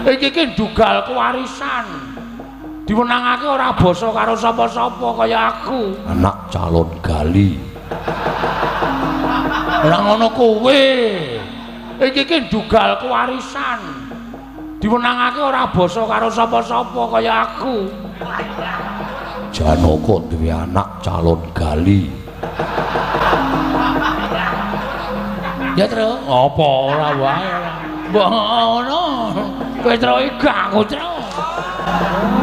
Iki ki dugal kewarisan. Diwenangake ora basa karo sapa-sapa kaya aku. Anak calon gali. Ora ngono kuwi. Iki ki dugal kewarisan. Diwenangake ora basa karo sapa-sapa kaya aku. Janaka duwe anak calon gali. Ya terus apa ora wae. Mbok ngono. Kowe terus gak terus.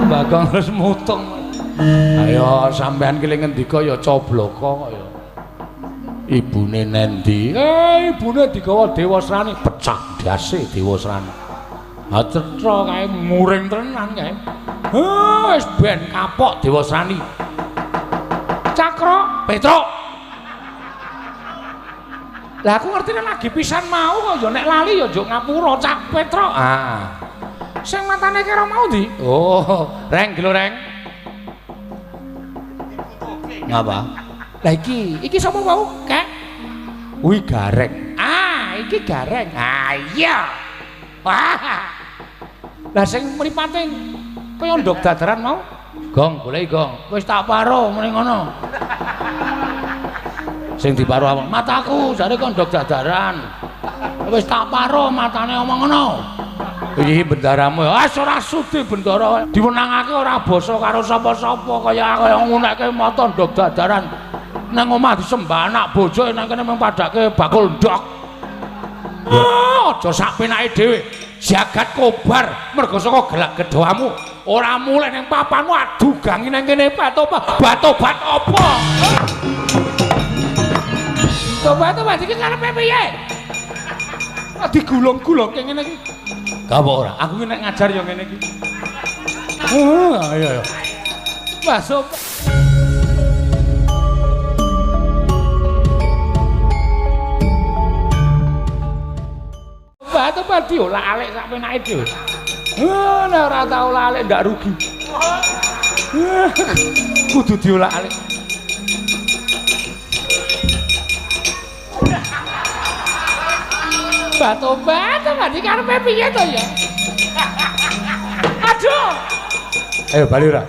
Bagong terus mutung. Ayo sampean ki ngendika ya cobloko kok ya. Ibune nendi? Ibune digawa Dewa Srani, pecah dase Dewa Srani. Ha cetha kae muring tenan kae. Wis ben kapok Dewa Srani. Cakra, Petruk. Lah aku ngerti nek lagi pisan mau kok ya nek lali ya njuk ngapura Cak Petruk. Ah. Sing matane kira mau ndi? Oh, Reng gelo Reng. Ngapa? Lah iki sapa wau? Kek. Wi Gareng. Ah, iki Gareng. Ah iya. Wah. Lah sing mripate kaya ndok dadaran mau? Gong, goleki Gong. Wis tak paro mrene ngono. Sing diparo awak mataku jare kok ndok dadaran. Wis tak paro matane omong ngono. Iki bendaramu ya ora sudi bendara diwenangake ora basa karo sapa-sapa kaya ngunekke mata ndok dadaran nang omah disembah anak bojo nang kene mung padake bakul ndok. Aja sak penake dhewe jagat kobar mergo saka gelak gedhoamu ora mulih ning papanmu adugangi nang kene batobat apa? Tobat iki karepe piye? Digulung-gulung kaya ngene iki. Gak apa ora, aku nek ngajar ya ngene iki. Ayo. Masuk. Batu padi olah-alik sak penake dhewe. Nek ora tau olah-alik ndak rugi. Kudu diolah-alik. Batu-batu mati karepe piye to ya? Aduh. Ayo bali ora?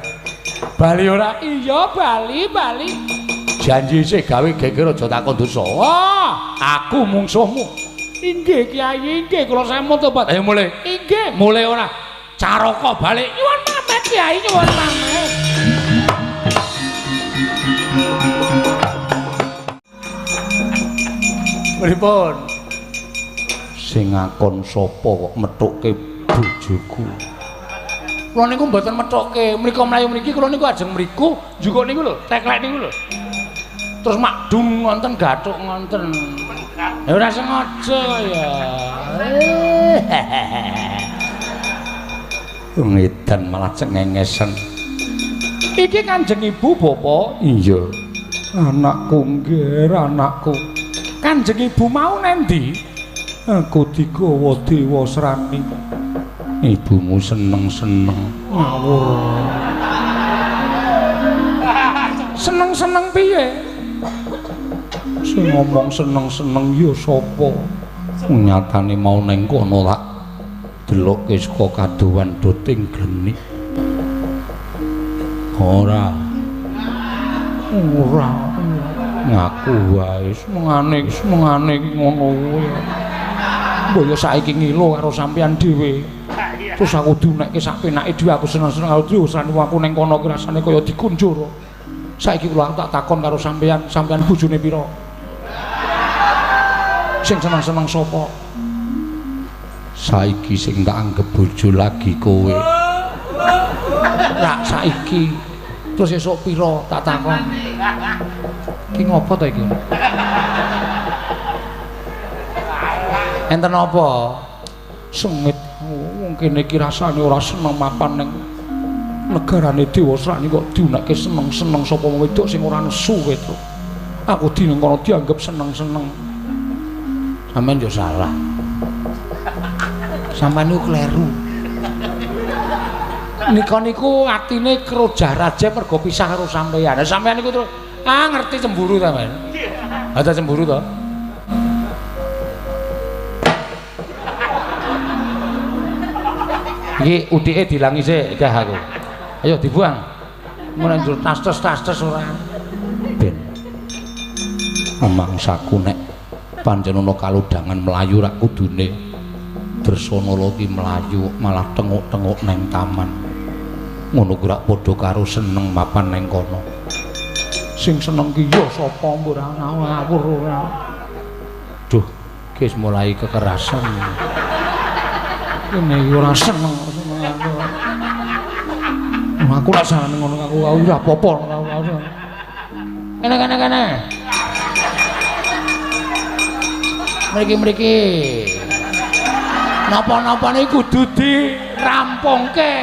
Bali ora? Iya bali. Janji sik gawe geger aja takon dosa. Wah, aku mungsuhmu. Inggih Kyai, inggih kula sampun tobat. Ayo mulai. Inggih, mulai ora. Caraka bali. Nyuwun pamit Kyai, nyuwun pamit. Pripun? Sing ngakon sapa kok methuke bojoku. Kula niku mboten methuke, mriko mlayu mriki kula niku ajeng mriku, njukuk niku lho, teklek niku lho. Terus makdung ngonten gathuk ngonten. Ya ora sengaja ya. Ngedan malah cengengesen. Iki Kanjeng Ibu Bapak? Iya. Anakku nggih, anakku. Kanjeng Ibu mau nendi? Aku digawa Dewa Srani. Ibumu seneng-seneng ngawur. Seneng-seneng piye? Sing ngomong seneng-seneng ya sapa? Nyatane mau ning kono tak delokke saka kadowan doting glenik. Ora. Ngaku wae semengane iki ngono kuwi. Mbok yo saiki ngilo karo sampean dhewe. Terus aku diunekke sak penake dhewe aku seneng-seneng karo dhewe usane aku ning kono ki rasane kaya dikunjur. Saiki kula tak takon karo sampean bojone pira? Sing seneng-seneng sapa? Saiki sing tak anggap bojo lagi kowe. Rak saiki. Terus esuk pira tak takon. Ki ngopo ta iki? Enten apa? Sengit. Wong kene iki rasane ora seneng mapan ning negarane Dewa Srani kok diunekke seneng-seneng sapa wong wedok sing ora nesu wedok. Aku di ning kono dianggap seneng-seneng. Sampeyan yo salah. Sampeyan niku kleru. Nika niku atine kerojah raja mergo pisah karo sampeyan. Sampeyan niku terus ngerti cemburu ta, Men? Ada cemburu to? Iki udike dilangi sik dah aku. Ayo dibuang. Mun njur tas-tas ora. Ben. Mangsaku nek pancen ana kaludangan mlayu rak kudune Dresana ki mlayu malah tenguk-tenguk neng taman. Ngono ku rak padha karo seneng mapan neng kono. Sing seneng ki ya sapa mbok ora ngawur ora. Duh, wis mulai kekerasan. Kene ora seneng aku. Aku ora seneng ngono aku ora apa-apa aku. Kene. Mriki. Napa-napa niku kudu dirampungke.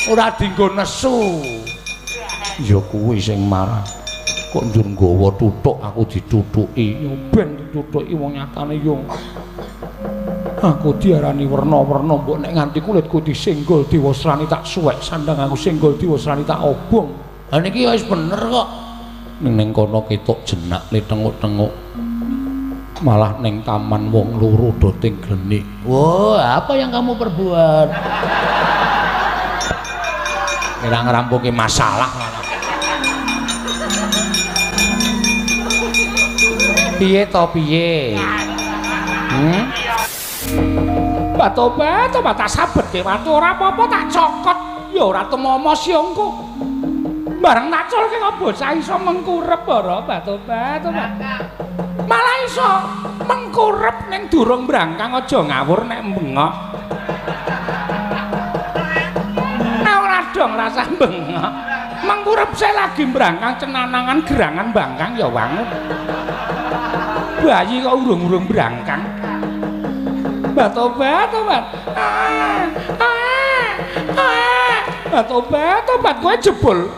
Ora dienggo nesu. Ya kuwi sing marah. Kok njur nggawa tutuk aku ditutuki. Ya ben ditutuki wong nyatane yo. Aku diarani werna-werna mbok nek nganti kulitku disenggol diwasrani tak suwek sandang aku senggol diwasrani tak obong. Lah niki wis bener kok. Ning kono ketok jenak le tenguk-tenguk. Malah ning taman wong loro do tengglenik. Wah, apa yang kamu perbuat? Kira ngrampungi masalah. Piye to piye? Batobat tak sabet watu ora apa-apa tak cokot. Ya ora temomo siongku. Bareng tak culke kok bocah iso mengkurep ora batobat. Malah iso mengkurep ning durung brangkang aja ngawur nek bengok. Ora dong rasa bengok. Mengkurep saya lagi brangkang cenanangan gerangan bangkang ya wangun. Bayi kok urung-urung brangkang. Batobat. Batobat kowe jebul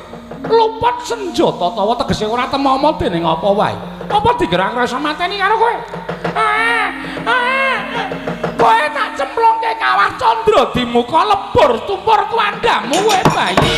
luput senjata tawa tegese ora temomo dening apa wae. Apa digerak rasa mateni karo kowe? Kowe tak cemplungke kawah candra di muka lebur tumpur tuandamu kowe bayi.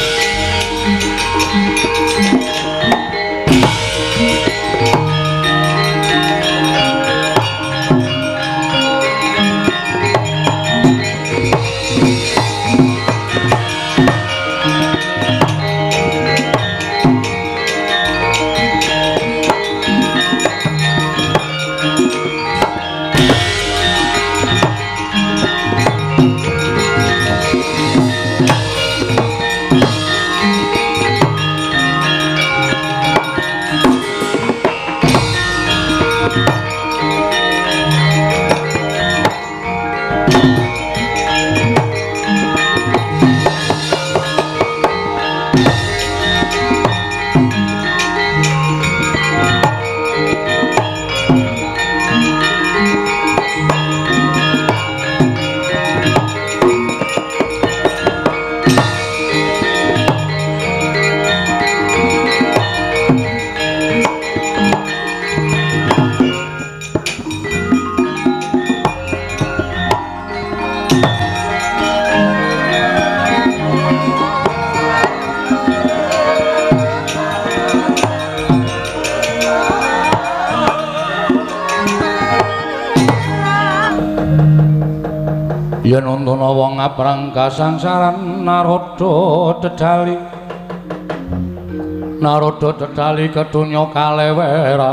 Yen untuna wong ngaprang kasangsaran Narada dedali kedunya kaleweran.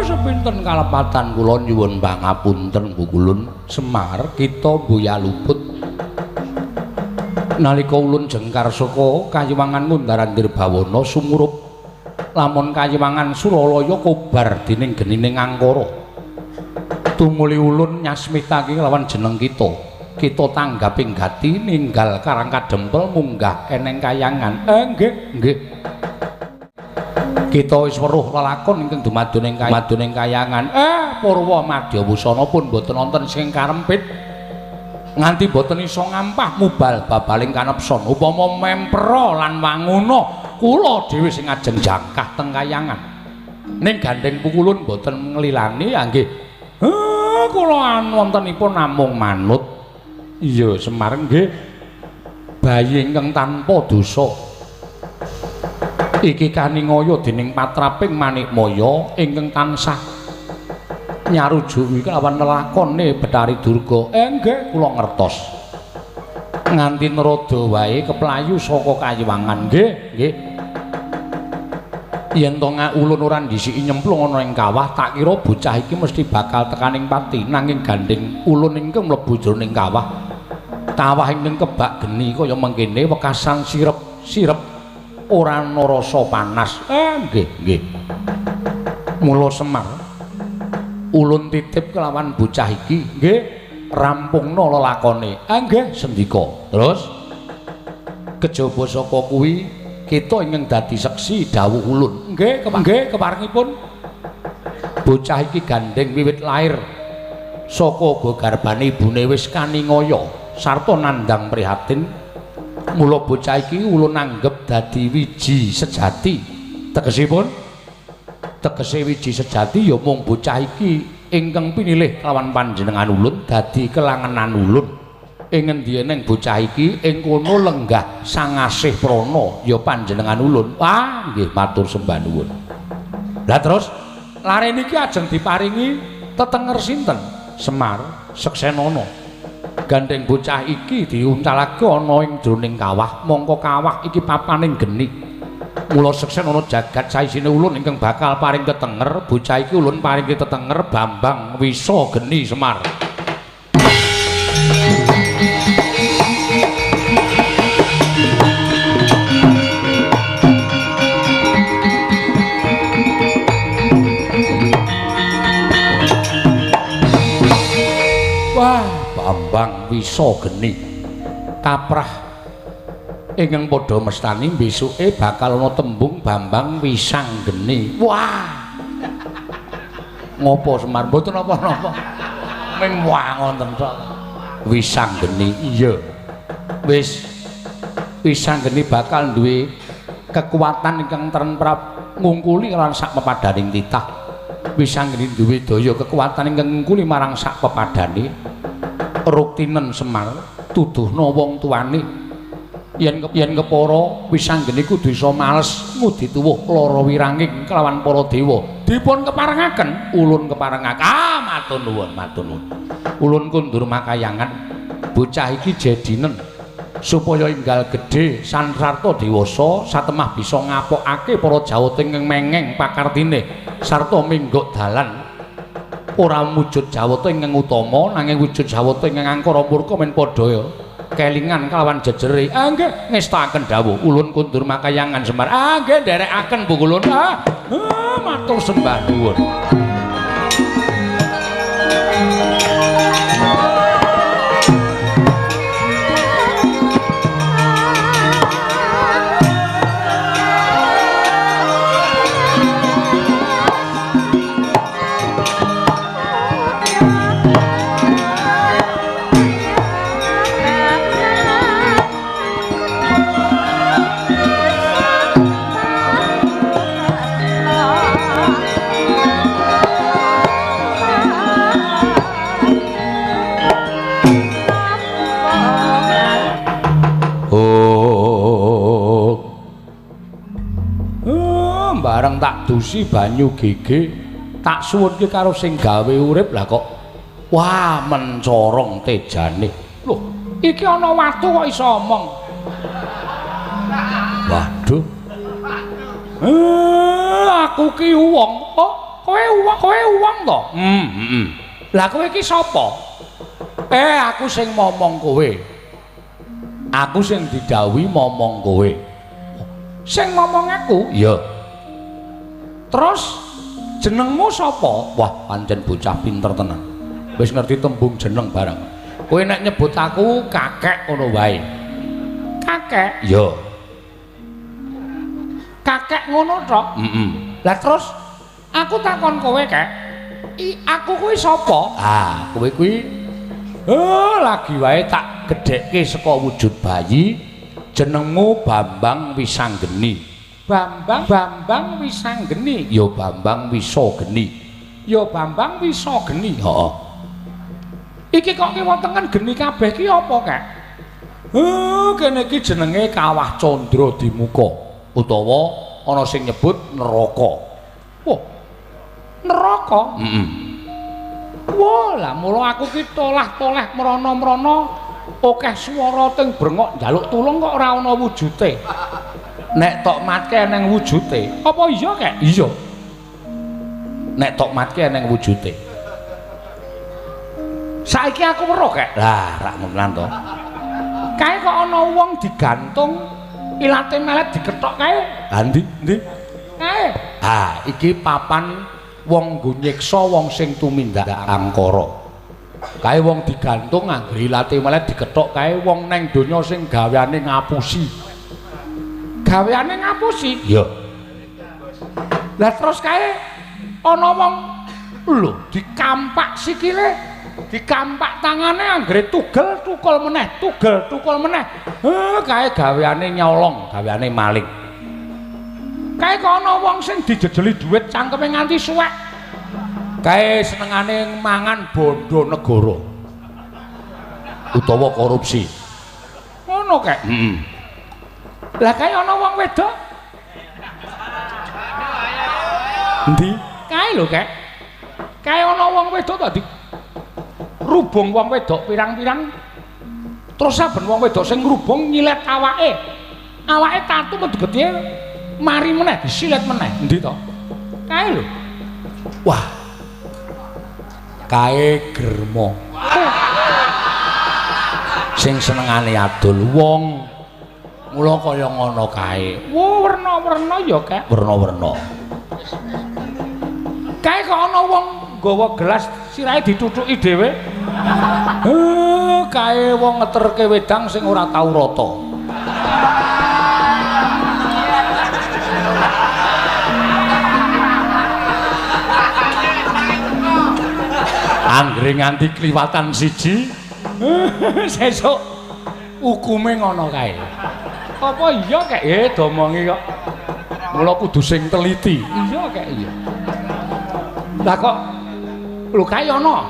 Sepinten kalepatan kula nyuwun pangapunten Bu Kulun Semar kita boya luput nalika ulun jengkar saka Kayiwangan Mundaran Nirbawana sumurup lamun Kayiwangan Suralaya kobar dening genining Angkara. Tumuli ulun nyasmitake lawan jeneng kita tanggaping gati ninggal Karang Kadempel munggah eneng Kayangan. Nggih. Kita wis weruh lelakon ingkang dumadun ing Kayangan. Purwa Madyawusana pun boten wonten sing karempit nganti boten iso ngampah mubal babaling kanepson upama mempera lan wanguna kula dhewe sing ajeng jangkah teng Kayangan ning gandeng pukulun boten nglilani nggih kula wontenipun namung manut. Iya Semar nggih bayi ingkang tanpa dosa Iki kaningaya dening patraping Manikmaya ingkang tansah nyarujuki kelawan lelakone Betari Durga. Nggih kula ngertos. Nganti nerada wae keplayu saka kayiwangan. Nggih, nggih. Yen to ulun ora ndhisiki nyemplung ana ing kawah, tak kira bocah iki mesti bakal tekaning pati, nanging gandeng ulun ingkang mlebu jroning kawah. Kawah ingkang kebak geni kaya mengkene wekasan sirep ora ana rasa panas. Nggih, nggih. Mula Semar ulun titip kelawan bocah iki, nggih, rampungna lelakone. Nggih, sendika. Terus kejaba saka kuwi kita ingin dadi seksi dawuh ulun. Nggih, keparengipun bocah iki gandeng wiwit lair saka garbane ibune wis kaningaya sarta nandang prihatin. Mula bocah iki ulun anggep dadi wiji sejati. Tegesipun tegese wiji sejati ya mung bocah iki ingkang pinilih kelawan panjenengan ulun dadi kelangenan ulun. Ing ngendine bocah iki ing kono lenggah sangasih prana ya panjenengan ulun. Wah, nggih matur sembah nuwun. Lah terus lare niki ajeng diparingi tetenger sinten? Semar Seksenana. Gandeng bocah iki diuncalake ana ing jroning kawah, mongko kawah iki papaning geni. Mula Seksenana jagat saisine ulun ingkang bakal paring tetenger, bocah iki ulun paringi tetenger Bambang Wisa Geni Semar. Bambang Wisa Geni kaprah ingkang padha mestani besuke bakal ana tembung Bambang Wisang Geni. Wah, ngopo Semar mboten napa-napa ming wangonten tok Wisang Geni. Iya wis Wisang Geni bakal duwe kekuatan ingkang tentrap ngungkuli lan sak pepadaning titah. Wisang Geni duwe daya kekuatan ingkang ngungkuli marang sak pepadane. Ruktinen Semar tuduhna wong tuane yen kepara Wisang Geni kudu isa males ngudi tuwuh lara wiranging kelawan para dewa. Dipun keparengaken ulun keparengaken. Matur nuwun, matur nuwun. Ulun kundur makayangan bocah iki jedinen supaya enggal gedhe sansarta dewasa satemah bisa ngapokake para Jawata ingkang mengeng pakartine sarta minggok dalan. Ora wujud Jawata ingkang utama nanging wujud Jawata ingkang angkara murka men padha kelingan kelawan jejere. Nggih ngestakaken dawuh ulun kundur makayangan Semar. Nggih nderekaken Bu Ulun. Matur sembah nuwun. Bareng tak dusi banyu gege tak suwunke karo sing gawe urip lah kok wah mencorong tejane. Loh iki ana watu kok iso omong. Waduh aku ki wong. Oh kowe wong to? Lah kowe iki sapa? Aku sing momong kowe. Aku sing didhawuhi momong kowe. Sing ngomong aku? Iya. Terus jenengmu sapa? Wah, pancen bocah pinter tenan. Wis ngerti tembung jeneng barang. Kowe nek nyebut aku kakek ngono wae. Kakek? Ya. Kakek ngono tok? Lah terus aku takon kowe, Kek. Aku kuwi sapa? Kowe kuwi lagi wae tak gedhekke saka wujud bayi. Jenengmu Bambang Wisanggeni. Bambang Wisanggeni. Ya Bambang Wisageni. Ya Bambang Wisageni. Heeh. Iki kok kiwatengen geni kabeh ki apa, Kek? Kene iki jenenge Kawah Candra Dimuka utawa ana sing nyebut neraka. Wah. Neraka? Heeh. Wah, lah mula aku ki tolah-toleh mrana-mrana akeh swara teng brengok njaluk tulung kok ora ana wujute. Nek tok matke nang wujute. Apa iya kek? Iya. Nek tok matke nang wujute. Saiki aku weruh kek. Lah, rak menan to. Kae kok ana wong digantung ilate melet dikethok kae. Ha ndi? Ndi? Kae. Ha, iki papan wong nggo nyiksa wong sing tumindak angkara. Kae wong digantung nganggo ilate melet dikethok kae wong neng donya sing gaweane ngapusi. Gaweane ngapusi? Iya. Lah terus kae ana wong lho dikampak sikile, dikampak tangane anggere tugel tukul meneh, tugel tukul meneh. Kae gaweane nyolong, gaweane maling. Kae kok ana wong sing dijejeli dhuwit cangkeme nganti suwek. Kae senengane mangan bondo negara. Utawa korupsi. Ngono kae. Heeh. Lah kae ana wong wedok. Endi? Kae lho kae. Kae ana wong wedok tadi. Rubung wong wedok pirang-pirang. Terus saben wong wedok sing ngrubung nyilet awake. Awake tatu metu gedhe mari meneh disilet meneh. Endi to? Kae lho. Wah. Kae germo. Sing senengane adol wong mula kaya ngono kae. Wah, werna-werna ya, Kak. Werna-werna. Kae kok ana wong nggawa gelas sirahe ditutuki dhewe. Kae wong ngeterke wedang sing ora tau rata. Anggere nganti kliwatan siji sesuk hukume ngono kae. Apa iya kek domongi kok. Mula kudu sing teliti. Iya kek iya. Lah kok lho kae ana.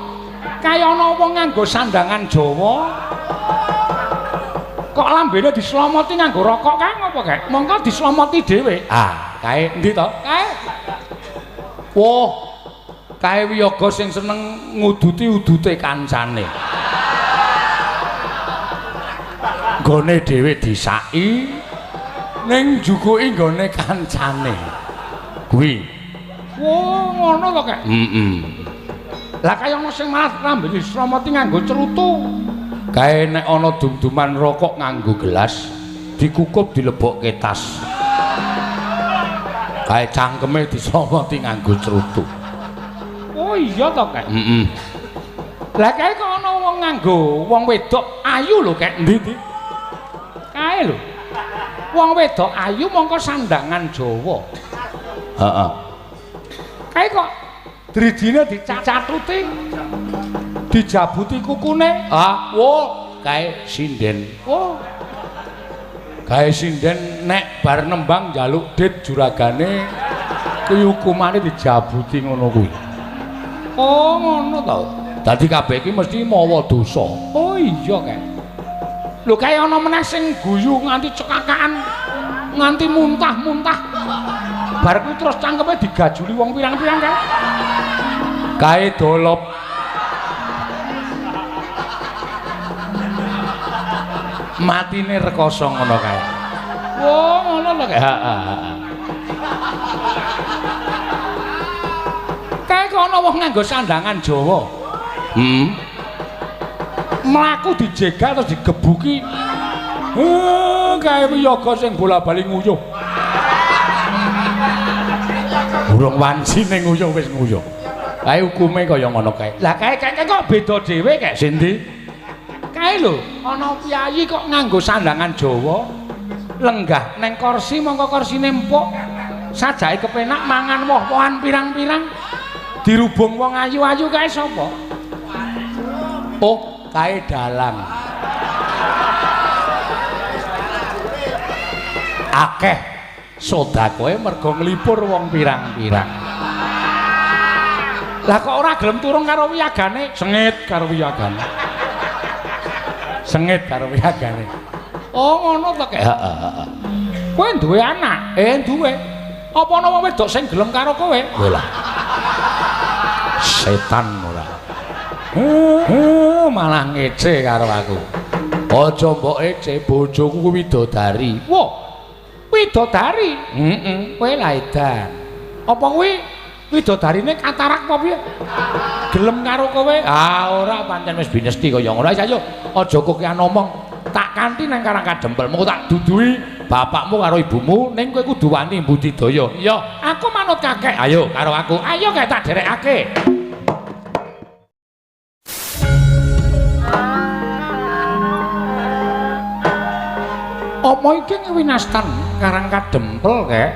Kae ana wong nganggo sandangan Jawa. Kok lambene dislomoti nganggo rokok kae ngopo kek? Monggo dislomoti dhewe. Ah, kae endi to? Kae. Wah, kae wiyaga sing seneng nguduti udute kancane. Nggone dhewe disaki ning jukuki nggone kancane. Kuwi. Wah, ngono to, Kak? Heeh. Lah kaya ana sing malah rambene disromoti nganggo cerutu. Kae nek ana dum-duman rokok nganggo gelas, dikukup dilebokke tas. Kae cangkeme disromoti nganggo cerutu. Oh iya to, Kak? Heeh. Lah kae kok ana wong nganggo wong wedok ayu lho, Kak. Endi? Kae lho. Wong wedok ayu mongko sandangan Jawa. Heeh. Kae kok dridine dicatuti. Dijabuti kukune. Ah, wo, kae sinden. Oh. Kae sinden nek bar nembang njaluk dit juragane kuwi hukumane dijabuti ngono kuwi. Oh, ngono to. Dadi kabeh iki mesti mawa dosa. Oh iya, Kak. Lho kae ana meneh sing guyu nganti cekakaan, nganti muntah-muntah. Bar kuwi terus cangkeme digajuli wong pirang-pirang kae. Kae dolop. Matine rekoso ngono kae. Oh, ngono lho kae. Heeh. Kae kok ana wong nganggo sandangan Jawa. Mlaku dijegal terus digebuki. Kae wiyaga sing bola-bali nguyuh. Burung wanci ning nguyuh wis nguyuh. Kae hukume kaya ngono kae. Lah kae kok beda dhewe kae Sendi. Kae lho, ana piyayi kok nganggo sandangan Jawa. Lenggah neng kursi mongko kursine empuk. Sajake kepenak mangan woh-wohan pirang-pirang. Dirubung wong ayu-ayu kae sapa? Oh, kae dalang. Akeh sedakoe mergo nglipur wong pirang-pirang. Lah kok ora gelem turung karo wiyagane? Sengit karo wiyagane. Sengit karo wiyagane. Oh, ngono to, Kek? Heeh. Kowe duwe anak? Duwe. Apa ana wong wedok sing gelem karo kowe? Lho lah. Setan ora. Malah ngece karo aku. Aja mbok ece, bojoku kuwi widodari. Wah. Widodari? Heeh. Kowe lah edan. Apa kuwi widodarine katarak apa piye? Gelem karo kowe? Ah ora pancen wis binesti kaya ngono. Ayo aja kokean omong. Tak kanthi nang Karangkadempel, mengko tak duduhi bapakmu karo ibumu ning kowe kudu wani mbudidaya. Iya, aku manut kakek. Ayo karo aku. Ayo kae tak derekake. Apa iki winastan Karangkadempel kek?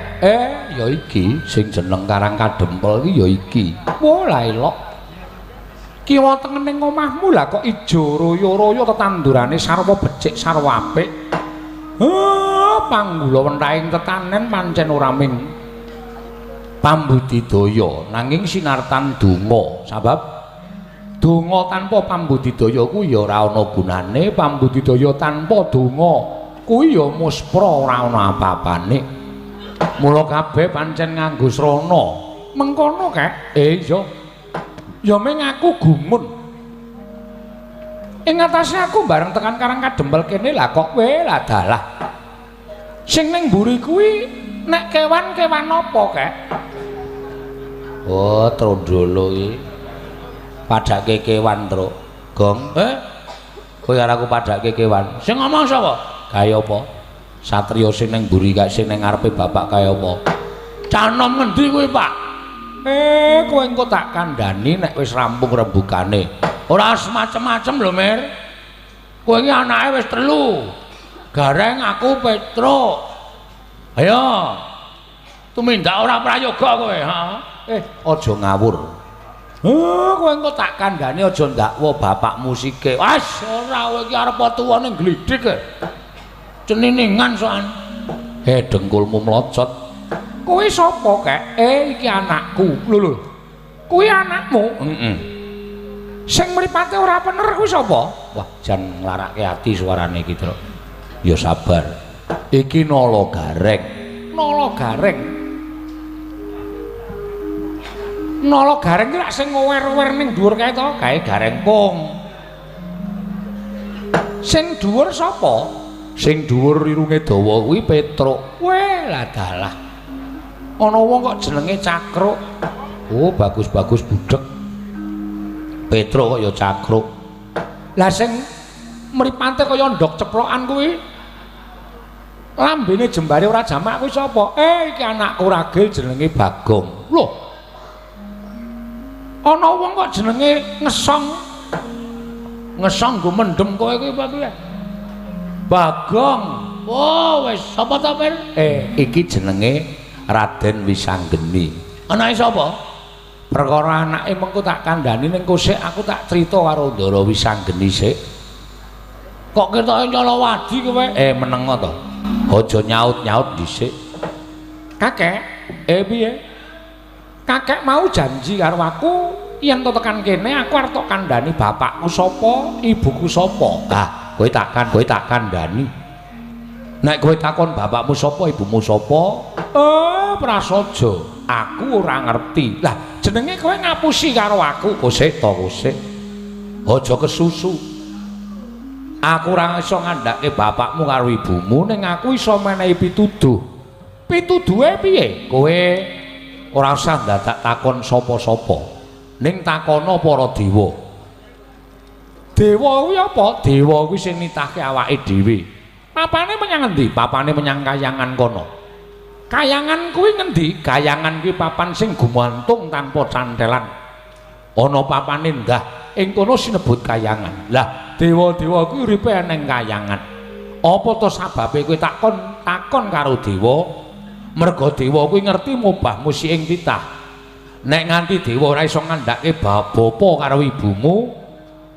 Ya iki sing jeneng Karangkadempel iki ya iki. Wah, la elok. Kiwa tengening omahmu lah kok ijo royo-royo tetandurane sarwa becik sarwa apik. Panggula wentahing tetanen pancen ora ming pambudidaya nanging sinartan donga. Sabab donga tanpa pambudidaya kuwi ya ora ana gunane, pambudidaya tanpa donga kuwi ya muspra ora ana apa-apane. Mula kabeh pancen nganggo srana. Mengkono kek? Iya. Ya meng aku gumun. Ing atase aku bareng tekan Karangkadempel kene lah kok kowe lah dalah. Sing ning mburi kuwi nek kewan-kewan apa kek? Oh, trondolo iki. Padake kewan, Truk. Gong. Kowe karo aku padake kewan. Sing ngomong sapa? Kaya apa? Satriya sing ning mburi kae sing ning ngarepe bapak kaya apa? Canom ngendi kuwi, Pak? Kowe engko tak kandhani nek wis rampung rembugane. Ora semacam-macam lho, Mir. Kowe iki anake wis 3. Gareng aku Petruk. Ayo. Tumindak ora prayoga kowe, ha? Aja ngawur. Kowe engko tak kandhani aja ndakwa bapakmu sike. Wes ora kowe iki arep tuwane glidhik. Ceniningan soan. Dengkulmu mlocot. Kowe sapa kek? Iki anakku. Lho. Kuwi anakmu? Heeh. Sing mripate ora bener kuwi sapa? Wah, jan nglarake ati suarane iki, Truk. Ya sabar. Iki Nala Gareng. Nala Gareng. Nala Gareng ki lak sing ngower-ower ning dhuwur kae to, kae Gareng Pung. Sing dhuwur sapa? Sing dhuwur irunge dawa kuwi Petruk. Weh, lah dalah. Ana wong kok jenenge Cakruk. Oh, bagus-bagus budhek. Petruk kok ya Cakruk. Lah sing mripate kaya ndok ceplokan kuwi. Lambene jembare ora jamak kuwi sapa? Iki anakku ragil jenenge Bagong. Loh. Ana wong kok jenenge Ngesong. Ngesong nggo mendem kowe kuwi apa piye? Bagong. Oh, wis sapa ta, Mir? Iki jenenge Raden Wisanggeni. Anake sapa? Perkara anake mengko tak kandhani ning kosek aku tak crita karo Ndara Wisanggeni sik. Kok ketoke nyolowadi kowe? Menengo to. Aja nyaut-nyaut dhisik. Kakek, piye? Kakek mau janji karo aku yen to tekan kene aku arep tok kandhani bapakku sapa, ibuku sapa. Kowe tak kandhani. Nek kowe takon bapakmu sapa, ibumu sapa? Prasaja, aku ora ngerti. Lah, jenenge kowe ngapusi karo aku. Kosek to, kosek. Aja kesusu. Aku ora iso ngandhake bapakmu karo ibumu ning aku iso menehi pituduh. Pituduhe piye? Kowe ora usah dadak takon sapa-sapa. Ning takono para dewa. Dewa kuwi apa? Dewa kuwi sing nitahke awake dhewe. Papane menyang endi? Papane menyang kayangan kono. Kayangan kuwi ngendi? Kayangan kuwi papan sing gumantung tanpa cantelan. Ana papane ndah, ing kono sinebut kayangan. Lah, dewa-dewa kuwi uripe ning kayangan. Apa to sababe kowe takon karo dewa? Merga dewa kuwi ngerti mubah musi ing titah. Nek nganti dewa ora iso ngandhake bapa karo ibumu,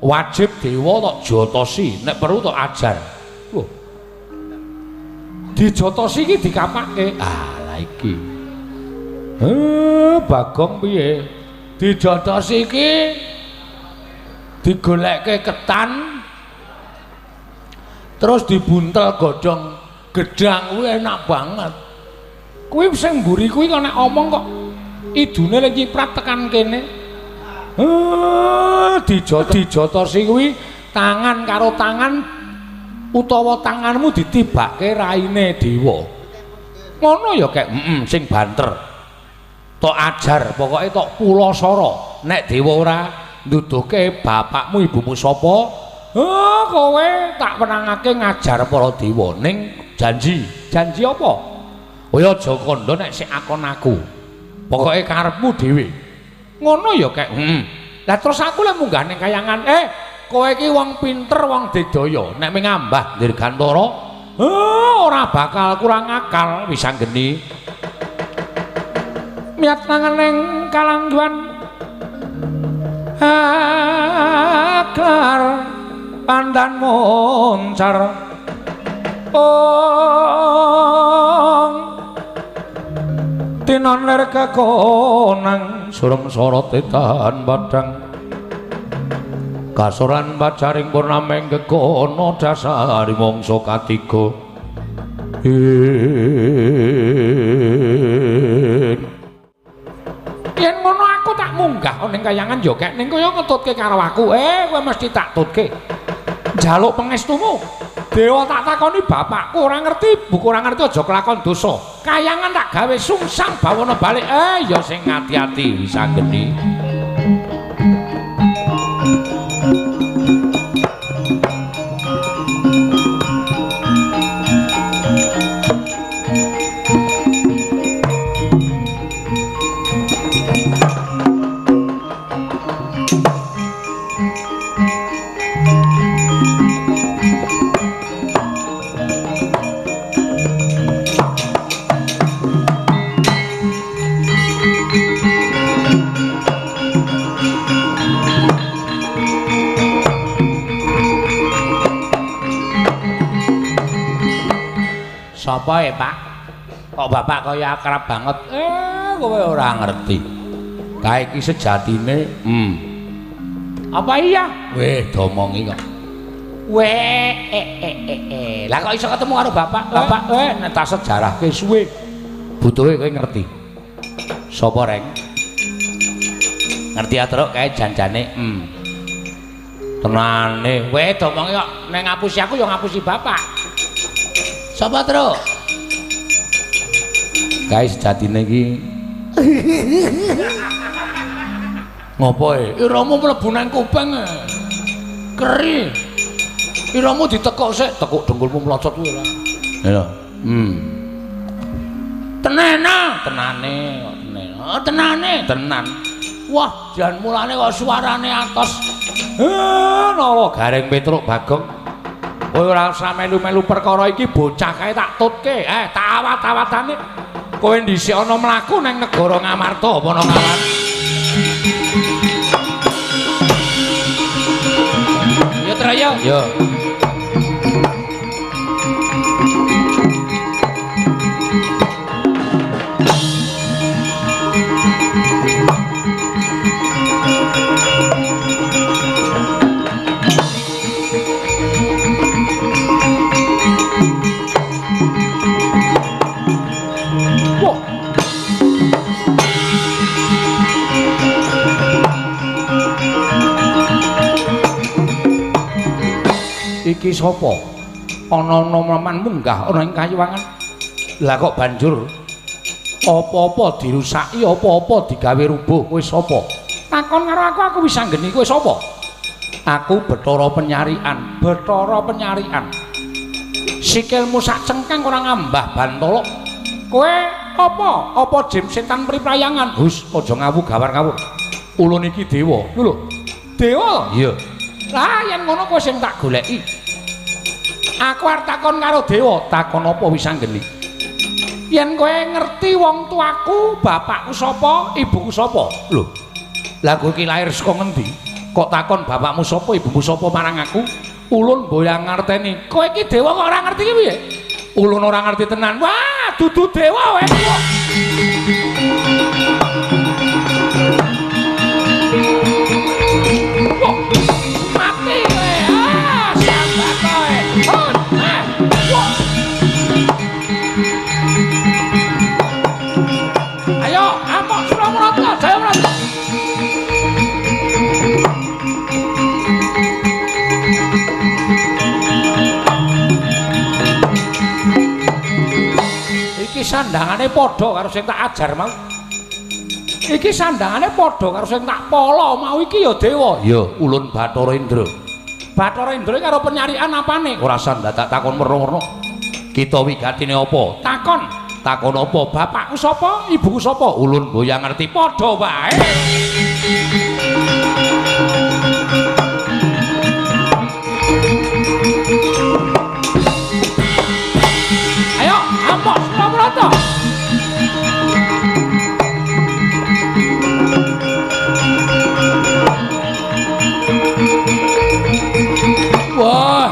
wajib dewa tok jotosi, nek perlu tok ajar. Loh. Dijotosi iki dikapake. Lah iki. Bagong piye? Dijotosi iki digolekke ketan terus dibuntel godhong gedang kuwi enak banget. Kuwi sing mburi kuwi kok nek omong kok idune lek nyiprat tekan kene. Dijotosi kuwi tangan karo tangan utawa tanganmu ditibake raine dewa. Ngono ya kek sing banter. Tok ajar pokoke tok pulasara. Nek dewa ora nduduhke bapakmu ibumu sapa? Kowe tak penangake ngajar para dewa ning janji. Janji apa? Kaya aja kandha nek sik akon aku. Pokoke karepmu dhewe. Ngono ya kek. Lah terus aku lek munggah ning kayangan, kowe iki wong pinter, wong dedaya. Nek mengambah dirgantara, ora bakal kurang akal wis anggeni. Miat tangan ning kalangguan akar pandan moncar. Tinon ler kekonang surem sorot etan badang kasoran bacaring purnameng kekono dasari mongso katiga yen ngono aku tak munggah ning kayangan yo kek ning kaya ngetutke karo aku kowe mesti tak tutke njaluk pangestumu. Dewa tak takoni bapakku ora ngerti, buku ora ngerti aja kelakon dosa. Kayangan tak gawe sungsang bawana balik. Ya sing ati-ati wis anggeni. Sapa Pak? Kok bapak kaya akrab banget? Kowe ora ngerti. Kae iki sejatine, Apa iya? Weh, domongi kok. Lah kok iso ketemu karo bapak? Bapak nek tak sejarahke suwe. Butuhe kowe ngerti. Sapa reng? Ngerti atruk kae janjane, Tenane, weh domongi kok nek ngapusi aku ya ngapusi bapak. Sapa truk? Guys, jatine iki. Ngopo iramu mlebu nang kuping. Keri. Iramu ditekuk sik, tekuk dengkulmu mlocot kuwi ora. Ya. Tenane, tenan. Wah, jan mulane kok suarane atos. Napa garing Petruk Bagong. Kowe ora usah melu-melu perkara iki bocah kae tak tutke. Tak awat-awatane. Kowe dhisik ana mlaku nang negara Ngamarta apa ana kawan? Ya traya. Ya. Iki sapa? Ana noman munggah ana ing kayuwangan. Lah kok banjur apa-apa dirusaki, apa-apa digawe rubuh. Kowe sapa? Takon karo aku wis anggeni. Kowe sapa? Aku Bathara Penyarian. Bathara Penyarian. Sikilmu sak cengkang ora ngambah Bantala. Kowe apa? Apa jim setan priprayangan? Hus, aja ngawu gawar-ngawur. Ulun iki dewa. Lho. Dewa? Iya. Lah yen ngono kowe sing tak goleki. Aku arep takon karo dewa, takon apa wis anggeni. Yen kowe ngerti wong tuaku, bapakku sapa, ibuku sapa? Lho. Lah kowe iki lair saka ngendi? Kok takon bapakmu sapa, ibumu sapa marang aku? Ulun mboyang ngerteni. Kowe iki dewa kok ora ngerti iki piye? Ulun ora ngerti tenan. Wah, dudu dewa wae. Mati kowe. Sambat kowe. sandangane padha karo sing tak ajar mau. Iki sandangane padha karo sing tak polo mau iki ya dewa. Ya, Ulun Bathara Indra. Bathara Indra karo penyarian apane? Ora sandadak takon merno-merno. Kita wigatine apa? Takon. Takon apa? Bapakku sapa? Ibuku sapa? Ulun boyang ngerti padha wae. Ayo, ampok Surabrata. Wah.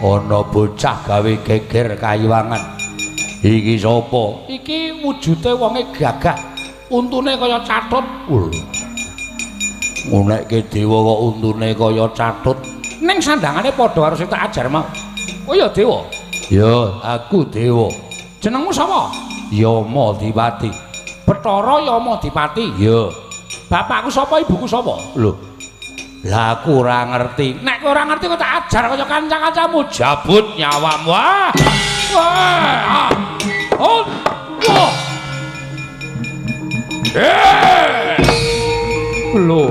Ana bocah gawe geger kayiwangan. Iki sapa? Iki wujude wonge gagah. Untune kaya catut. Ngunekke dewa kok untune kaya catut. Ning sandangane padha karo sing tak ajar mau. Oh ya dewa. Ya, aku dewa. Jenengmu sapa? Yama Dipati. Bathara Yama Dipati. Ya. Bapakku sapa, ibuku sapa? Lho. Lah aku ora ngerti. Nek kowe ora ngerti kok tak ajar kaya kanca-kancamu. Jabut nyawamu. Wah. Wah. Oh. Wah. Lho.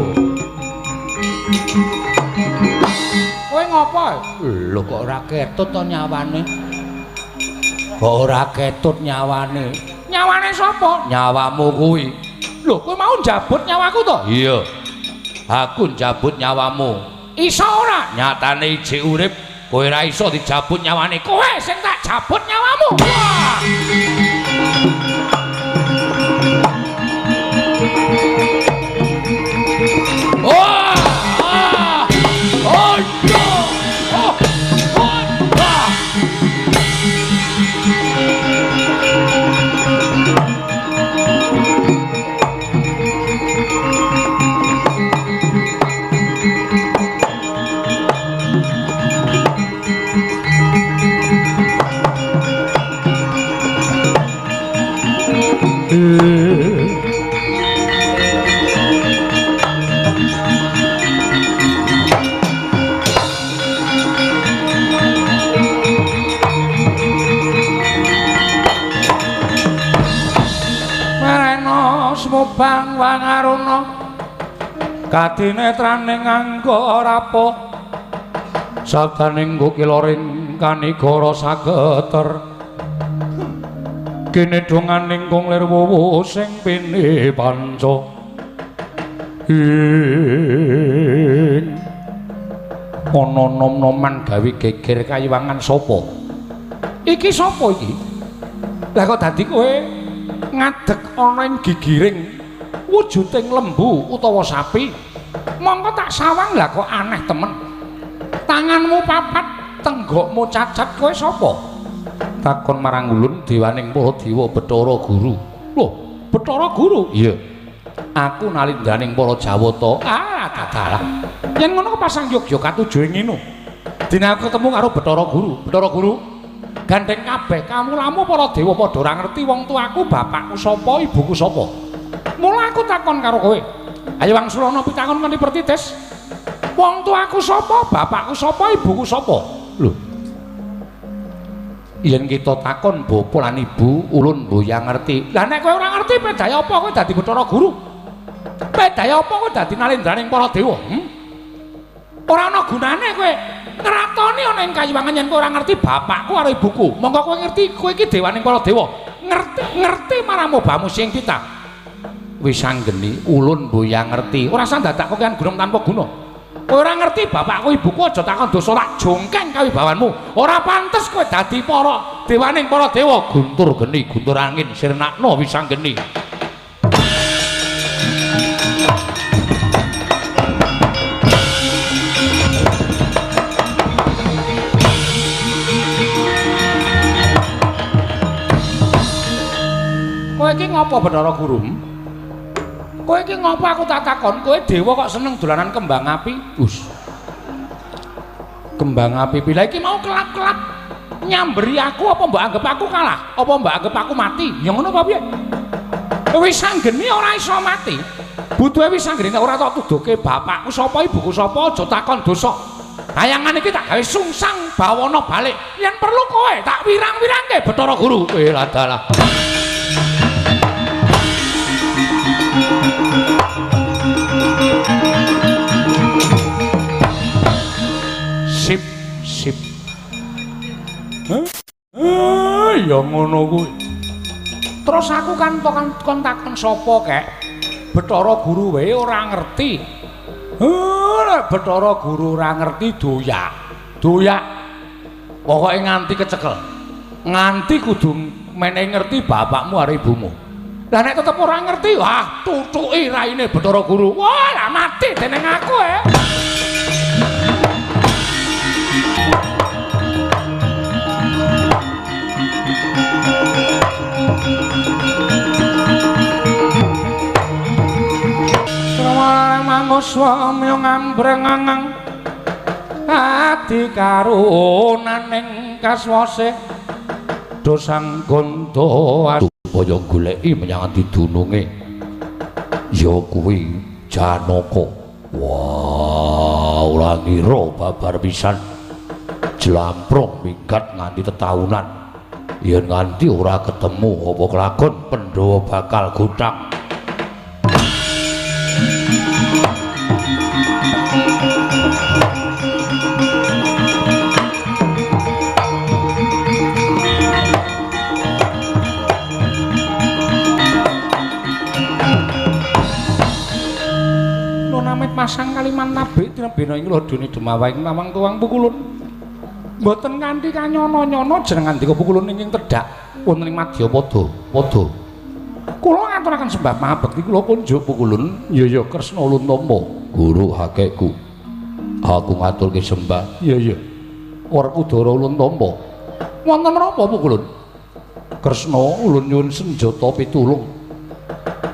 Kowe ngopo? Lho kok ora ketut to nyawane? Kok ora ketut nyawane? Nyawane sapa? Nyawamu kuwi. Lho, kowe mau njabut nyawaku to? Iya. Aku njabut nyawamu. Iso ora? Nyatane ijik urip, kowe ora iso dijabut nyawane. Kowe sing tak jabut nyawamu. Wah. Wah! Ah! Oh, no! Oh! Oh! Ah! Bang Wangaruna kadinetraning nganggo rapo sabdaning kukiloring kanigara sageter kene donganing kunglir wuwu sing pini panca ing ana nom-noman gawe geger kayiwangan sapa iki sapa iki lah kok dadi kowe ngadeg ana ing gigiring wujuding lembu utawa sapi mongko tak sawang lah kok aneh temen tanganmu papat tenggokmu cacat kowe sapa takon marang Ulun dewaning para dewa Bathara Guru lho Bathara Guru iya aku nalindaning para Jawata dadalah yen ngono kepasang Yogya katujuhe ngene dina aku ketemu karo Bathara Guru gandeng kabeh kamulamu para dewa padha ora ngerti wong tuaku bapakku sapa ibuku sapa mula aku takon karo kowe ayo Wangsulana pitakon kanthi pertitis wong tuaku sapa bapakku sapa ibuku sapa lho yen kita takon bapa lan ibu ulun mboyang ngerti lah nek kowe ora ngerti pedaya apa kowe dadi Bathara Guru pedaya apa kowe dadi nalendraning para dewa ora ana gunane kowe ngeratoni ana ing kayiwangan yen kowe ora ngerti bapakku karo ibuku monggo kowe ngerti kowe iki dewaning para dewa ngerti marang mobamu sing titah wis anggeni ulun mboyang ngerti ora sandadak kok kan gunung tanpa guna kowe ora ngerti bapakku ibuku aja takon dosa tak jongkeng kawibawanmu ora pantes kowe dadi para dewaning para dewa guntur geni guntur angin sirnakna wis anggeni kowe iki ngopo Bathara Guru? Kowe iki ngopo aku tak takon? Kowe dewa kok seneng dolanan kembang api? Us. Kembang api bila iki mau kelap-kelap nyamberi aku apa mbok anggap aku kalah? Apa mbok anggap aku mati? Ya ngono apa piye? Wis anggeni ora iso mati. Butuhe wis anggeni ora tak tuduhke bapakku sapa ibuku sapa aja takon dosa. Hayangan iki tak gawe sungsang bawana balik. Yen perlu kowe tak wirang-wirangke Bathara Guru. Lah dalah. Sip, sip. Ya ngono kuwi. Terus aku kan takon sapa kek? Bathara Guru wae ora ngerti. Bathara Guru ora ngerti doyak. Doyak. Pokoke nganti kecekel. Nganti kudu menehi ngerti bapakmu karo ibumu. Lah nek tetep ora ngerti, wah tutuki raine Bathara Guru. Wah, lah mati dening aku Swami ngambreng-angang ati karunaning kaswase dosang gondo supaya goleki menyang didununge ya kuwi Janaka. Wah, ora ngira babar pisan jlamprong minggat nganti tetaunan. Yen nganti ora ketemu apa kelakon Pandhawa bakal gutang. Masang kaliman nabi tinebena ing ladune Demawaing Mawang Tuwang Pukulun. Mboten kanthi kanyono-nyono jenengan dika Pukulun ing tedhak wonten ing Madyapada. Kula ngaturaken sembah mabekti kula kunjuk Pukulun. Ya Kresna Luntama, guru hakekku. Aku ngaturke sembah. Ya. Werkudara Luntama. Wonten menapa Pukulun? Kresna ulun nyuwun senjata pitulung.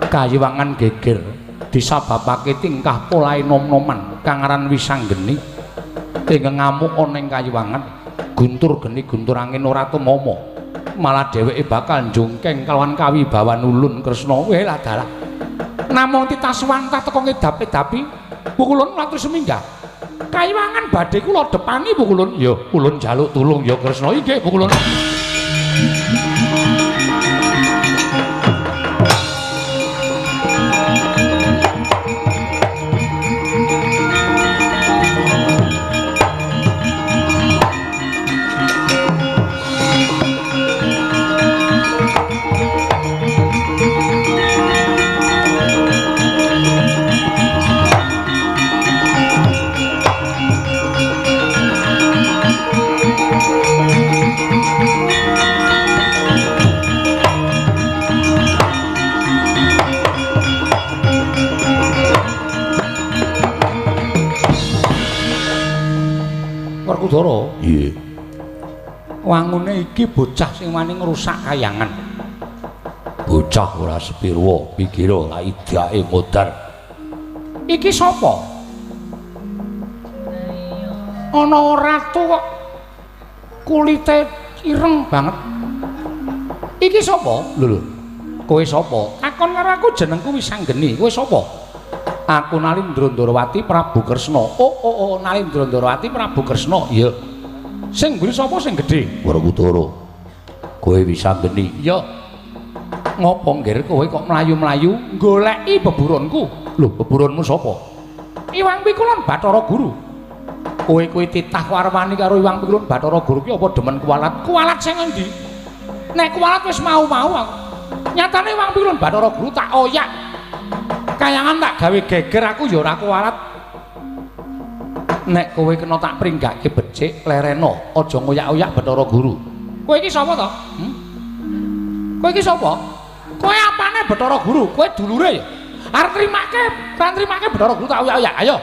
Kayiwangan geger disababake tingkah polahe nom-noman kang aran Wisanggeni ingkang ngamuk ana ing Kayiwangan. Guntur geni guntur angin ora tumama, malah dheweke bakal njungkeng kalawan kawibawan ulun Kresna. Lah dalah namung titaswantah teka ngedap-edapi Pukulun matur seminggah. Kayiwangan badhe kula depani Pukulun. Ya ulun jaluk tulung ya Kresna. Inggih Pukulun. Werkudara. Iya. Wangune iki bocah sing wani ngrusak kayangan. Bocah ora sepirwa, pikira la idake modar. Iki sapa? Ana ratu kok kulite ireng banget. Iki sapa? Lho. Kowe sapa? Takon karo aku jenengku Wisanggeni. Kowe sapa? Aku Nalindra Ndarawati Prabu Kresna. Oh, Nalindra Ndarawati Prabu Kresna. Iya. Sing mburi sapa sing gedhe? Werkudara. Kowe Wisanggeni. Ya. Ngopo nggir kowe kok mlayu-mlayu goleki beburonku? Lho, beburonmu sapa? Iwang Pikulun Bathara Guru. Kowe titah warwani karo Iwang Pikulun Bathara Guru ki apa demen kualat? Kualat sing endi? Nek kualat wis mau-mau aku. Nyatane Iwang Pikulun Bathara Guru tak oyak. Kayangan tak gawe geger aku ya ora kualat. Nek kowe kena tak pringgake becik lereno, aja ngoyak-oyak Bathara Guru. Kowe iki sapa to? Kowe iki sapa? Kowe apane Bathara Guru? Kowe dulure ya? Arep trimake Bathara Guru tak oyak-oyak. Ayo.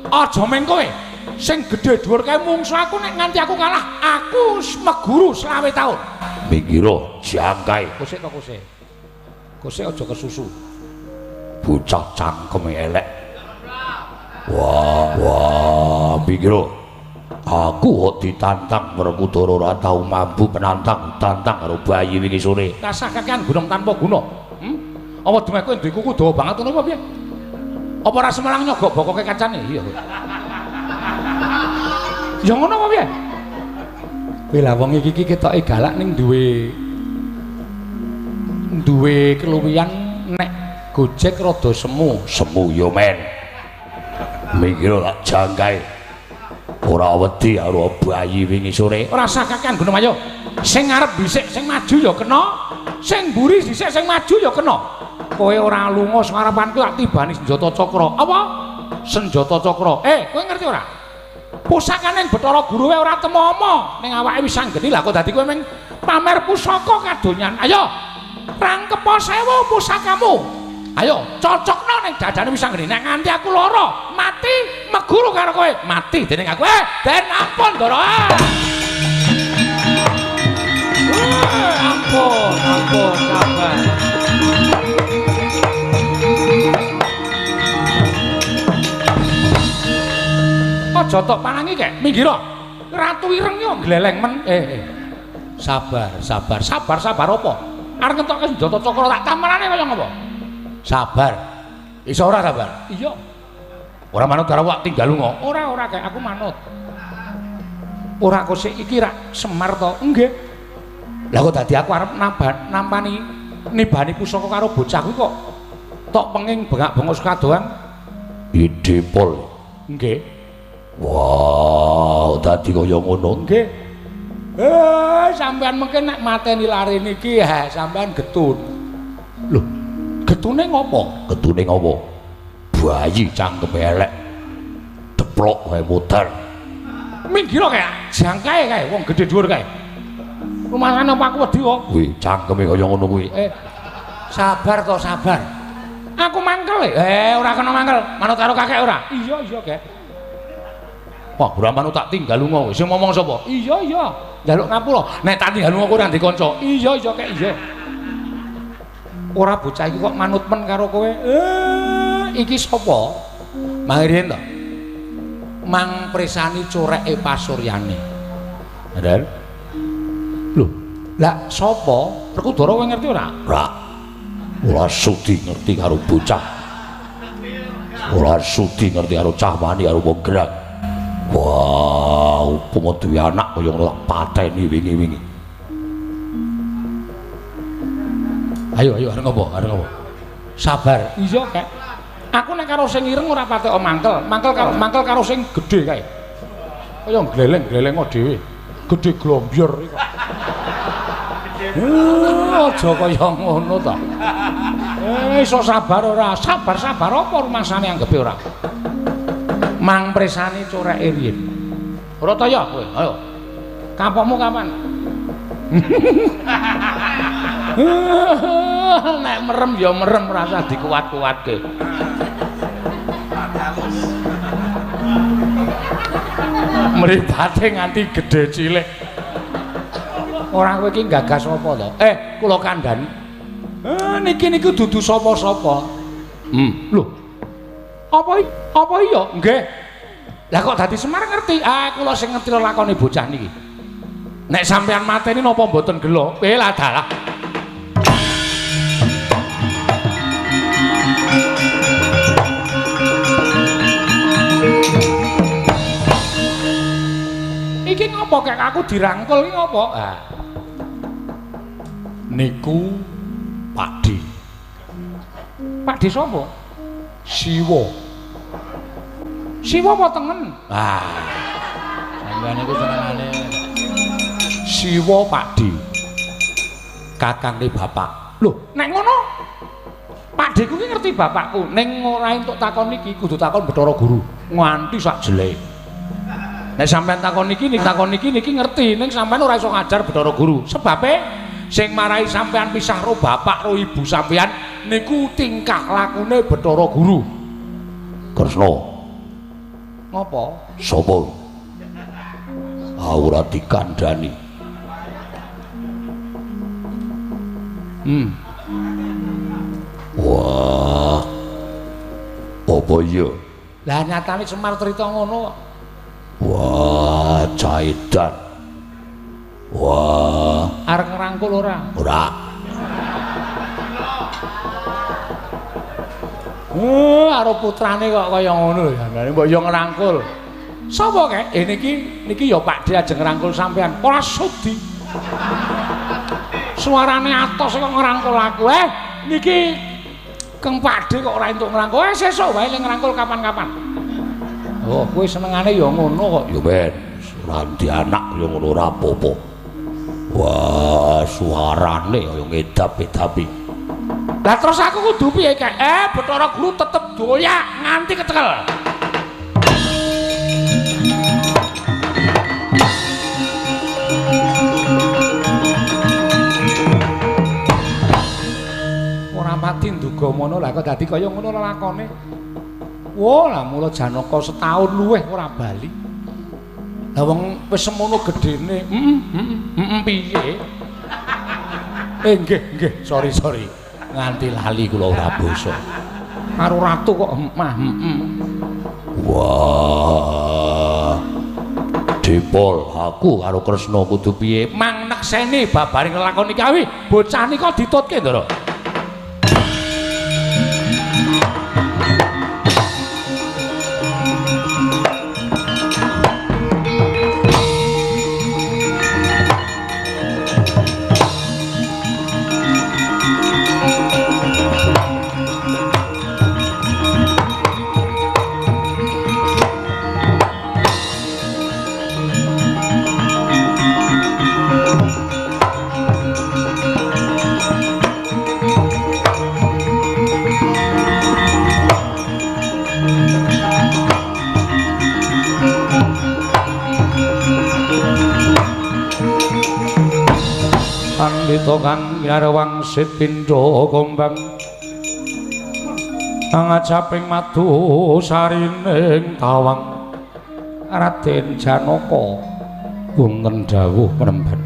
Aja meng kowe. Sing gedhe dhuwur kae mungsuh aku nek nganti aku kalah, aku meguru 20 taun. Mikira jangkae. Kosek to kosek. Kosek aja kesusu. Bocah cangkeme elek. Wah, pikir aku kok ditantang Werkudara ora tau mampu penantang tantang karo bayi wingi sore. Tasah kakean gunung tanpa guna. Apa demeh kowe duwe kuku dawa banget ngono apa piye? Apa ora semelang nyogok bokoke kancane? Iya. Ya ngono apa piye? Kowe lah wong iki ketoke galak ning duwe keluwihan nek Gojek rada semu. Semu yo men. Mikir tak jangkae. Ora wedi karo bayi wingi sore. Ora sakakean Gunung Ayu. Sing ngarep dhisik sing maju ya kena, sing mburi dhisik sing maju ya kena. Kowe ora lunga ngarepanku tak tibani senjata cakra. Apa? Senjata cakra. Kowe ngerti ora? Pusakane Bathara Guru ora temomo ning awake wis anggeni. Lah kok dadi kowe meng pamer pusaka kadonyan. Ayo. Rangkepo 1000 pusakamu. Ayo, cocokno ning dadane wis anggeni. Nek nganti aku lara, mati meguru karo kowe. Mati dening aku. Den ampun, Ndara. Ampun, sabar. Aja tok panangi kek, minggir. Ratu Ireng yo gleleng men. Sabar apa? Arep ngentokke senjata cakra tak tamarane kaya ngopo? Sabar. Iso ora sabar? Iya. Ora manut karo wak tinggal lunga. Ora kek aku manut. Ora kok sik iki rak Semar to? Nggih. Lah kok dadi aku arep nampani nibani pusaka karo bocah kuwi kok tok penging bengak-bengok kadoan. Ide pol. Nggih. Wow, dadi kaya ngono. Nggih. Sampean mungkin nek mateni lare niki sampean getun. Lho, getune ngopo? Getune ngopo? Bayi cangkem elek. Deplok wae muter. Minggir kae, jangkae kae wong gedhe dhuwur kae. Rumasane apa aku wedi kok? Kuwi cangkeme kaya ngono kuwi. Sabar to, sabar. Aku mangkel ora kena mangkel. Manut karo kakek ora? Iya, Kek. Wah, ora manut tak tinggal lunga. Sing ngomong sapa? Iya. Njaluk ngapura. Nek tak tinggal lunga kowe ora ndek kanca. Iya, Kek, iya. Ora bocah iki kok manut men karo kowe. Iki sapa? Mangriyen to. Mang Presani coreke Pasuryane. Bener? Lho, lah sapa? Rekudara kowe ngerti ora? Ora sudi ngerti karo bocah. Ora sudi ngerti karo cah wani karo wong gerak. Wah, upama duwe anak kaya ngono tak pateni wingi-wingi. Ayo arep ngopo? Sabar. Iya, Kek. Aku nek karo sing ireng ora patek mangkel karo sing gedhe kae. Kaya gleleng-gleleng dhewe. Gedhe glombior iki kok. Aja kaya ngono ta. Iso sabar ora? Sabar apa rumasane anggepe ora? Mang Presani coreke riyen. Ora ta ya kowe? Ayo. Kapokmu kapan? Nek merem ya merem ora usah dikuat-kuatke. Mripate nganti gedhe cilik. Ora kowe iki gagas apa to? Kula kandhani. Niki niku dudu sapa-sapa. Lho. Apa iya? Nggih. Lah kok dadi Semar ngerti? Kula sing ngerti lakone bocah niki. Nek sampean mateni napa mboten gelo? Lah dalah. Iki ngopo kek aku dirangkul iki ngopo? Niku Pakdi. Pakdi sapa? Siwa. Siwa apa tengen? Sampeyan niku senengane Siwa Pakdi. Kakange bapak. Lho, nek ngono Pakdi ku ki ngerti bapakku, ning ora entuk takon niki kudu takon Bathara Guru. Nganti sak jelek. Nek sampean takon niki ngerti, ning sampean ora iso ngajar Bathara Guru. Sebabe sing marai sampean pisah ro bapak ro ibu sampean niku tingkah lakune Bathara Guru. Kresna. Ngopo? Sapa? Ora dikandhani. Wah. Apa iya? Lah nyatane Semar cerita ngono kok. Wah, Caidan. Wah, arep ngrangkul ora? Ora. Karo putrane kok kaya ngono ya. Mbok yo ngrangkul. Sapa kek? Niki ya Pakde ajeng ngrangkul sampean. Ora sudi. Suarane atos kok ngrangkul aku. Niki Kang Pakde kok ora entuk ngrangkul. Sesuk wae ngrangkul kapan-kapan. Oh, kowe senengane ya ngono kok. Ya ben, nanti anak ya ngono ora apa-apa. Wah, suarane kaya ngedap-edapi. Lah terus aku kudu piye kek? Bathara Guru tetep doyak nganti ketekel. Ora pati nduga mono lah kok dadi kaya ngono lakone. Wo lah mula Janaka setahun luwih ora bali. Lah wong wis semono gedene. Piye? Nggih, sorry. Nganti lali kula ora basa. Karo ratu kok emah. Wah. Dipol, aku karo Kresna kudu piye? Mang nekseni babaring lakon iki awi, bocah nika ditutke, Ndara. Pandhita kang nyarwang sit pindha gombang ngajaping madu sarining tawang Raden Janaka wonten dawuh penemban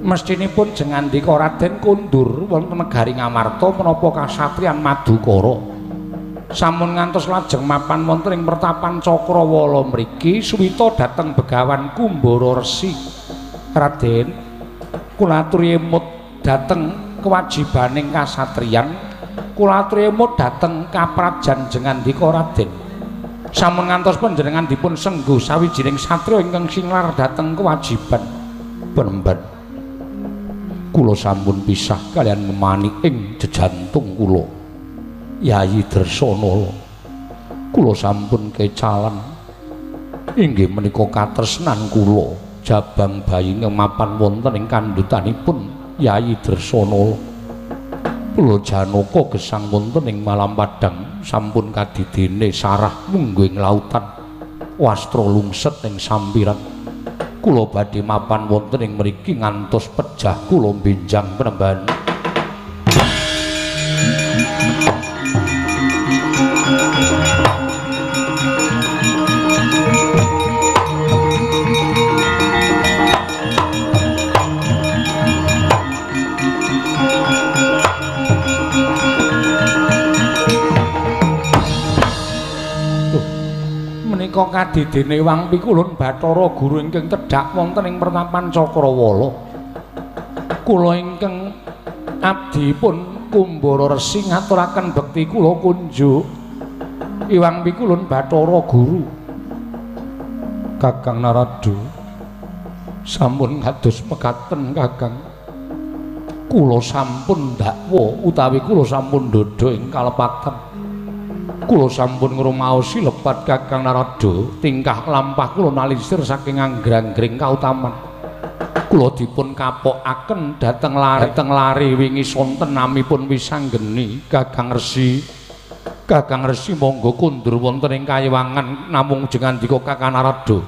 mestinipun jengandika Raden kundur wonten negari Ngamarta menapa kasatriyan Madukara sampun ngantos lajeng mapan wonten ing pertapan Cakrawala mriki suwita dhateng Begawan Kumbara Resi Raden kula aturi emut dhateng kewajibaning kasatriyan kula aturi emut dhateng kaprajan jengandika Raden sampun ngantos panjenengan dipun sengguh sawijining satriya ingkang singlar dhateng kewajiban penemban kula sampun pisah kalian memani ing jejantung kula Yayi Dresana kula sampun kecalan inggih menika katresnan kula jabang bayi mapan wonten ing kandhutanipun Yayi Dresana kula Janaka gesang wonten ing Malam Padang sampun kadidene sarah mungguing lautan wastra lungset ing sampiran kula badhe mapan wonten ing mriki ngantos pejah kula benjang penemban kok kadidene Wang Pikulun Bathara Guru ingkang tedhak wonten ing pertapan Cakrawala kula ingkang abdipun Kumbara Resi ngaturaken bekti kula kunjuk Iwang Pikulun Bathara Guru Kakang Narada sampun kados mekaten Kakang kula sampun dakwa utawi kula sampun ndodho ing kalepatan kula sampun ngrumaosi lepat Kakang Narada tingkah lampah kula nalisir saking anggrang-gring kautaman kula dipun kapokaken dhateng lari wingi sonten namipun wisanggeni Kakang Resi monggo kundur wonten ing kayiwangan namung jengandika Kakang Narada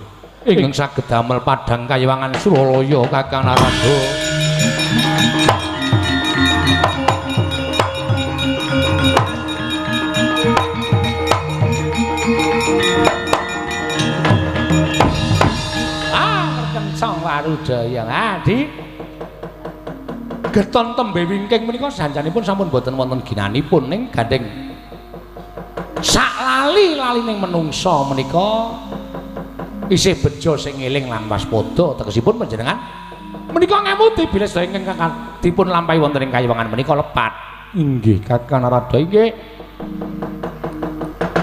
ingkang saged damel padhang kayiwangan Suralaya Kakang Narada Warudaya Adi geton tembe wingking menika sanjanipun sampun boten wonten ginanipun ning gandeng sak lali-lalining menungsa menika isih bejo sing eling lan waspada tegesipun panjenengan menika ngemuti bilih sedaya ingkang dipun lampahi wonten ing kayiwangan menika lepat inggih Kakang Narada inggih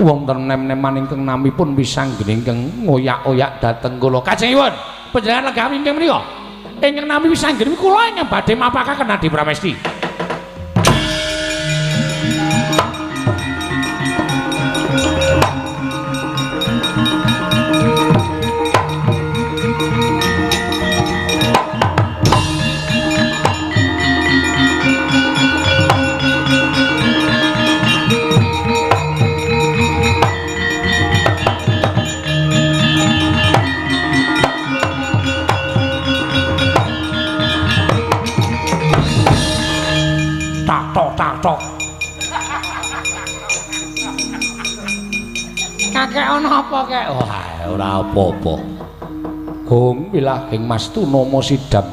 wonten nem-neman ingkang namipun wisanggen ingkang ngoyak-oyak dhateng kula. Kajengipun panjenengan lenggah ingkang menika. Ingkang nami wisanggen kula ingkang badhe mapakaken Adi Pramesti. Tak-tok. Kakek ana apa kek? Wah, ora apa-apa. Hong wilahing Mastu Nama Sidam.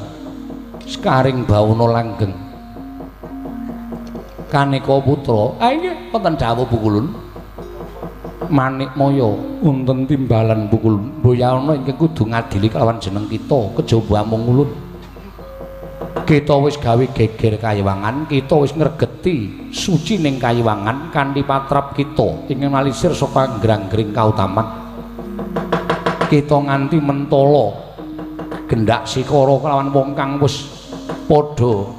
Sekaring bawana langgeng. Kaneka putra. Ah nggih, wonten dawuh Bukulun. Manikmaya wonten timbalan Bukulun. Mboyana ingkang kudu ngadili kelawan jeneng kita, kejaba amung ulun. Kita wis gawe geger kayiwangan, kita wis ngregeti suci ning kayiwangan kanthi patrap kita ingkang nalisir saka nggrang-gring kautaman. Kita nganti mentala gendak sikara kelawan wong kang wis padha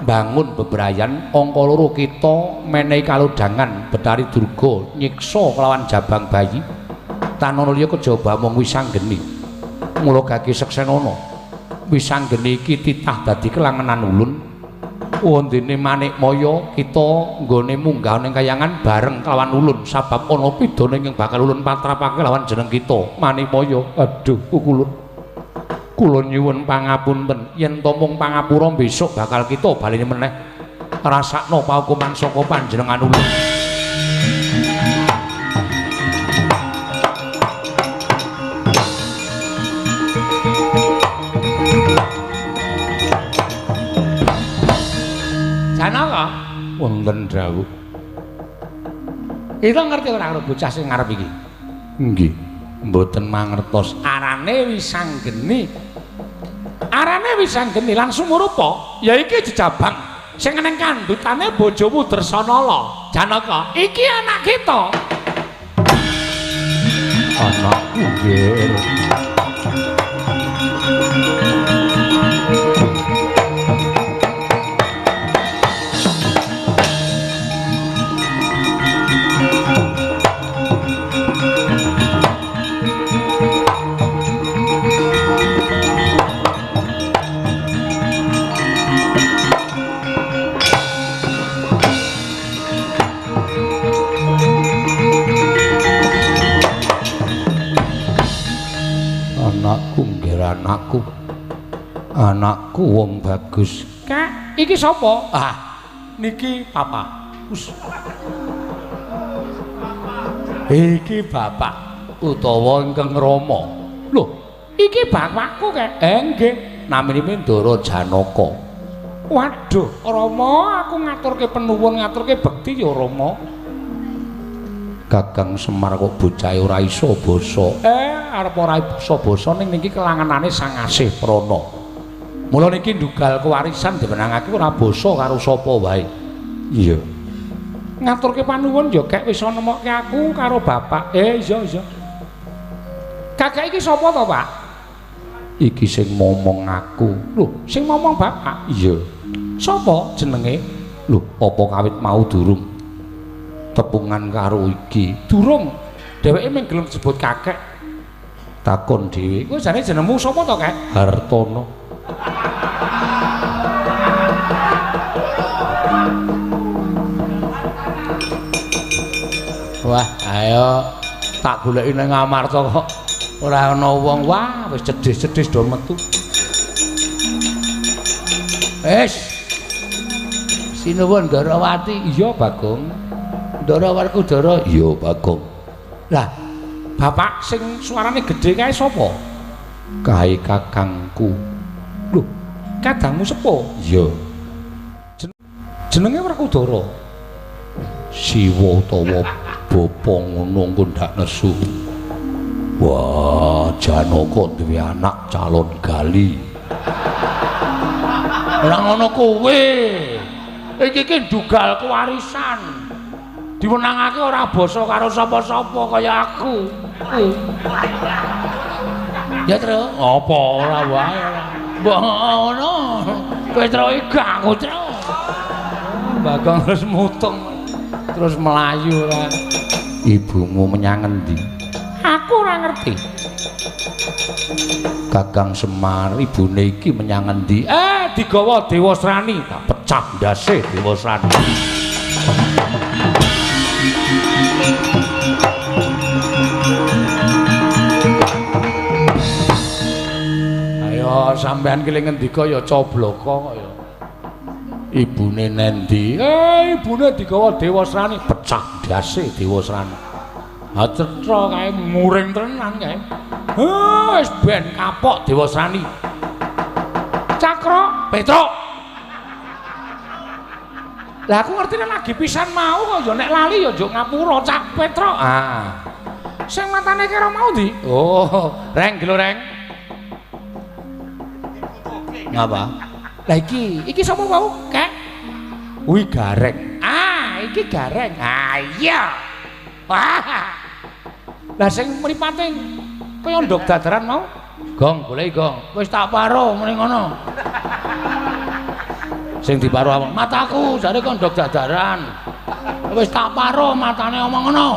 bangun bebrayan angka loro kita menehi kalodhangan Betari Durga nyiksa kelawan jabang bayi tanana liya kejaba mung wisanggeni. Mula Gage Seksenana wisanggeni iki titah dadi kelangenan ulun wondene Manikmaya kita nggone munggah ning kayangan bareng kelawan ulun sabab ana pidana ing bakal ulun patrapake lawan jeneng kita Manikmaya. Aduh Kukulun, kula nyuwun pangapunten yen to mung pangapura besok bakal kita bali meneh rasakno paukuman saka panjenengan ulun. Janaka wonten dawuh. Kita ngerti ora karo bocah sing ngarep iki? Nggih, mboten mangertos. Arane wisanggeni. Arane wisanggeni langsung rupa ya iki jejabang sing neng kandhutane bojomu Dersanala. Janaka, iki anak kita. Anakku nggih. Anakku wong bagus. Kak, iki sapa? Ah, niki papa. Iki bapak utawa ingkang Rama. Lho, iki bapakku kek. Nggih, naminipun Ndara Janaka. Waduh, Rama, aku ngaturke penuwun, ngaturke bekti ya Rama. Kakang Semar kok bocahe ora iso basa. Arep ora iso basa ning niki kelanganane Sang Asih Prana. Mula niki ndugal kewarisan dimenangake ora basa karo sapa wae. Iya. Ngaturke panuwun ya kek wis nemokke aku karo bapak. Iya. Kakek iki sapa to, Pak? Iki sing momong aku. Lho, sing momong bapak? Iya. Sapa jenenge? Lho, apa kawit mau durung tepungan karo iki? Durung. Dheweke mung gelem disebut kakek. Takon dhewe. Kowe jane jenengmu sapa to, Kek? Hartono. Wah, ayo tak goleki nang Ngamarta kok ora ana wong. Wah, wis cedhis-cedhis do metu. Sinuwun Ndarawati. Iya, Bagong. Ndarawarku Dara. Iya, Bagong. Lah, bapak sing suarane gedhe kae sapa? Kae kakangku. Lho, kadangmu sepo? Iya. Jenenge Werkudara. Siwa utawa bapa ngono engko ndak nesu. Wah, Janaka duwe anak calon gali. Ora ngono kowe. Iki ki ndugal kewarisan. diwenangake ora basa karo sapa-sapa kaya aku. Ya, Tru. Apa ora wae ora. Mbok ngono. Kowe Tru iki gak aku, Tru. Bagong terus mutung. Terus melayu ora. Ibumu menyang endi? Aku ora ngerti. Kakang Semar ibune iki menyang endi? Digawa Dewasrani, tak pecah ndase Dewasrani. Ayo sampean ki ngendika ya cobloko kok ya. Ibune nendi? Ibune digawa Dewasrani, pecah ndase Dewasrani. Ha cetha kae muring tenan kae. Wis ben kapok Dewasrani. Cakra, Petruk. Lah aku ngertine lagi pisan mau kok ya nek lali ya njuk ngapura Cak Petruk. Sing matane kira mau ndi? Oh, Reng gelo Reng. Ngapa? Lah iki sapa mau? Kek. Wi Gareng. Iki Gareng. Iya. Lah sing mripate kaya ndok dadaran mau? Gong, goleki Gong. Wis tak paro mrene ngono. Sing diparo apa? Mataku, jare kok ndok dadaran. Wis tak paro matane omong ngono.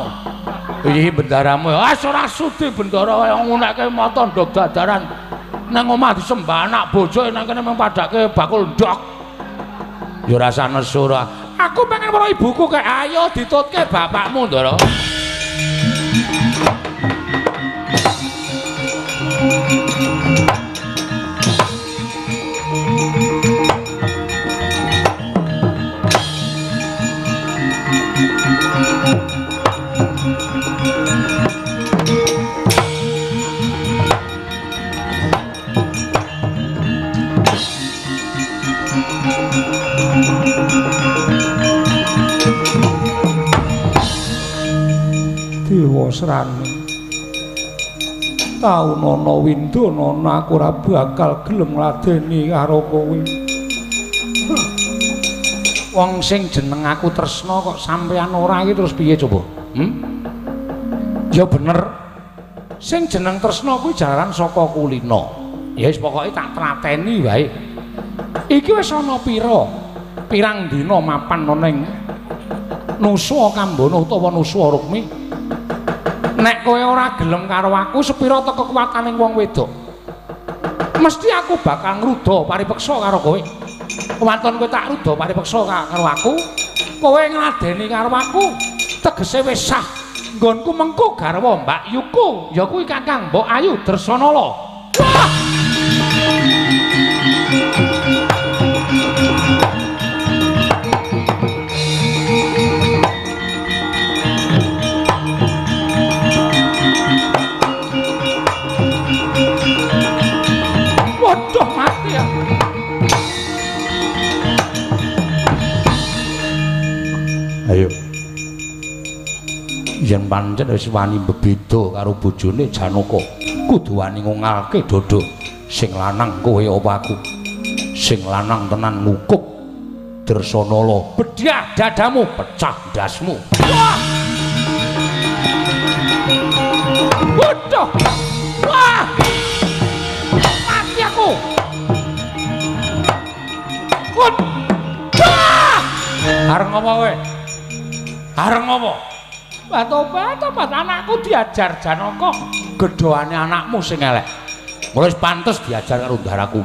Iki bendaramu ya. Ora sudi bendara kaya ngunekke mata ndok dadaran. Nang omah disembah anak bojo nang kene mempadake bakul ndok. Ya rasa nesu ora. Aku pengen weruh ibuku kek ayo ditutke bapakmu, Ndara. Dewasrani taun ana windana aku ora bakal gelem ngladeni karo kowe. Wong sing jeneng aku tresna kok sampean ora iki terus piye coba? Ya bener. Sing jeneng tresna kuwi jalaran saka kulina. Ya wis pokoke tak trateni wae. Iki wis ana pira? Pirang dina mapan ana ing Nusa Kambana utawa Nusa Rukmi? Nek kowe ora gelem karo aku sepira ta kekuwataning wong wedok, mesti aku bakal ngruda paripeksa karo kowe. Kewaton kowe tak ruda paripeksa karo aku, kowe ngladeni karo aku, tegese wis sah. Nggonku mengko garwa Mbak Yuku, ya kuwi Kakang Mbok Ayu Dresanala. Wah! Waduh mati ya. Ayo. Yen pancen wis wani bebeda karo bojone Janaka, kudu wani ngungalke dodo. Sing lanang kowe apa aku? Sing lanang tenan ngukuk Dresanala. Bedah dadamu, pecah ndasmu. Wah! Waduh. Wah! Areng apa kowe? Areng apa? Tobat anakku diajar Janaka, gedhoane anakmu sing elek. Wis pantes diajar karo ndaraku.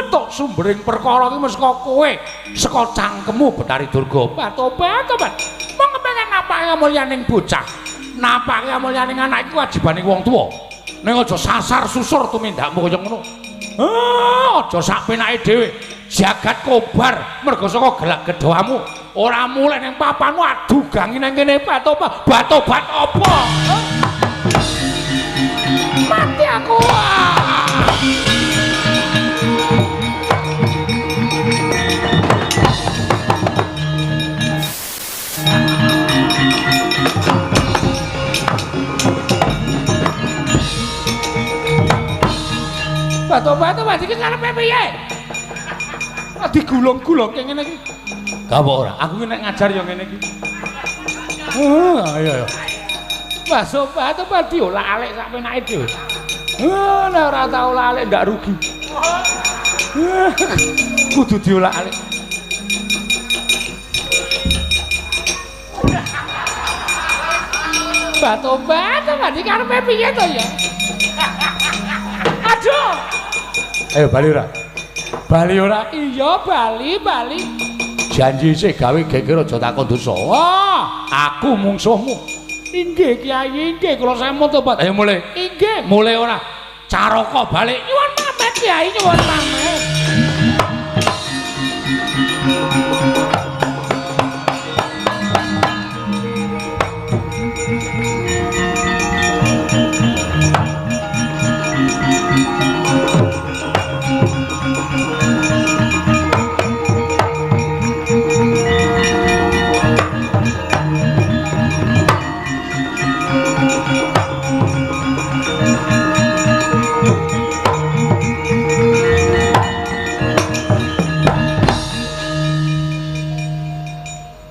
Tok sumbering perkara iki mesti saka kowe, saka cangkemmu Betari Durga. Tobat. Mong kepengin napake kamulyaning bocah. Napake kamulyaning anak iku wajibane wong tuwa. Ning aja sasar susur tumindakmu kaya ngono. Aja sak penake dhewe. Jagat kobar mergo saka gelak gedhoamu. Ora mulih ning papanmu adugangi nang kene batobat apa? Mati aku. Batobat iki karepe piye? Digulung-gulungke ngene iki. Gak apa ora, aku nek ngajar ya ngene iki. Ayo ayo. Bakso batu padi olak-alik sak penake dhewe. Nek ora tau olak-alik ndak rugi. Kudu diolak-alik. Batu padi karepe piye to ya? Aduh. Ayo bali ora? Bali ora? Iya bali. Janji sik gawe geger aja takon dosa. Wah, aku mungsuhmu. Inggih Kyai, inggih kula sampun tobat. Ayo mulai. Inggih, mulai ora. Caraka balik. Nyuwun pamit Kyai, nyuwun pamit.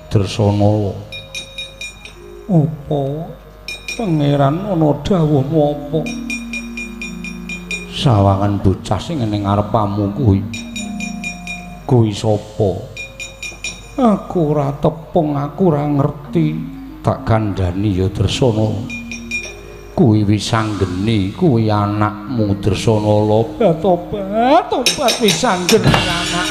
Dresana apa pangeran ana dawuh apa sawangan bocah sing ning ngarepamu kuwi sapa aku ora tepung aku ora ngerti tak kandhani ya Dresana kuwi wis anggeni kuwi anakmu Dresana tobat wis anggeni anak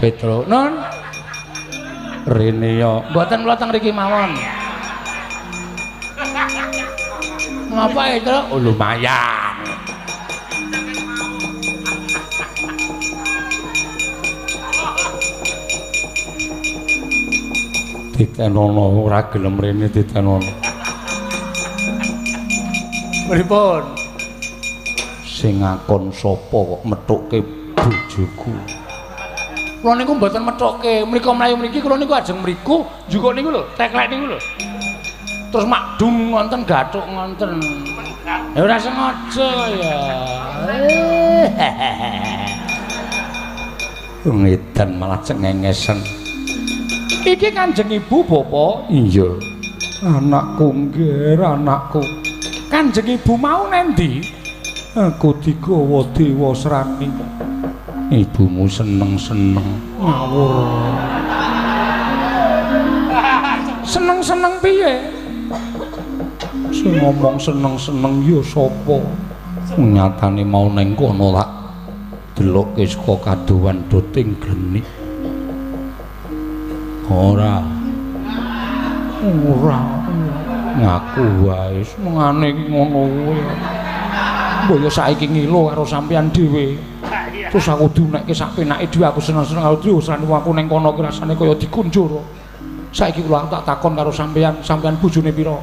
Petro, non rene yo, mboten kula teng mriki mawon. Ngapa itu? Oh, lumayan. Ditenono ora gelem rene ditenono. Pripun? Sing ngakon sapa kok methuke bojoku? Kula niku mboten methoke, mriko mlayu mriki kula niku ajeng mriku, njukuk niku lho, teklek niku lho. Terus makdum ngonten gathuk ngonten. Ya ora sengaja ya. Ngedan malah cengengesen. Iki Kanjeng Ibu Bapak? Iya. Anakku nggih, anakku. Kanjeng Ibu mau nendi? Aku digawa dewa srani. Ibumu seneng-seneng ngawur. Seneng-seneng piye? Sing ngomong seneng-seneng ya sapa? Nyatane mau ning kono tak delokke saka kadowan doting glenik. Ora ngaku wae semengane iki ngono kuwi. Mbok ya saiki ngilo karo sampean dhewe. Terus aku diunekke sak penake dhewe aku seneng-seneng karo dhewe usane aku ning kono ki rasane kaya dikunjur. Saiki kula tak takon karo sampean bojone pira?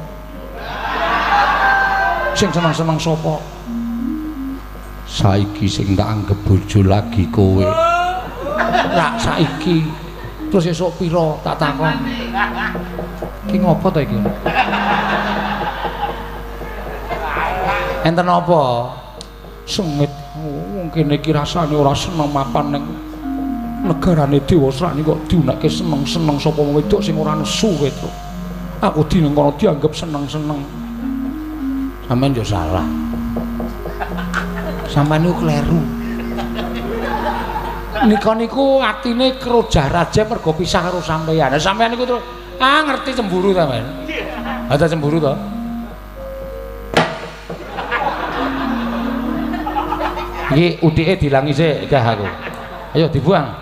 Sing seneng-seneng sapa? Saiki sing tak anggap bojo lagi kowe. Rak saiki. Terus esuk pira tak takon. Ki ngopo to iki? Enten apa? Sengit. Wong kene iki rasane ora seneng mapan ning negarane Dewa Srani kok diunekke seneng-seneng sapa wong wedok sing ora nesu itu. Aku di ning kono dianggap seneng-seneng. Sampeyan yo salah. Sampeyan niku kleru. Nika niku atine kerojah raja mergo pisah karo sampeyan. Lah sampeyan niku terus ngerti cemburu sampeyan. Ada cemburu to? Iki udike dilangi sik gah aku. Ayo dibuang.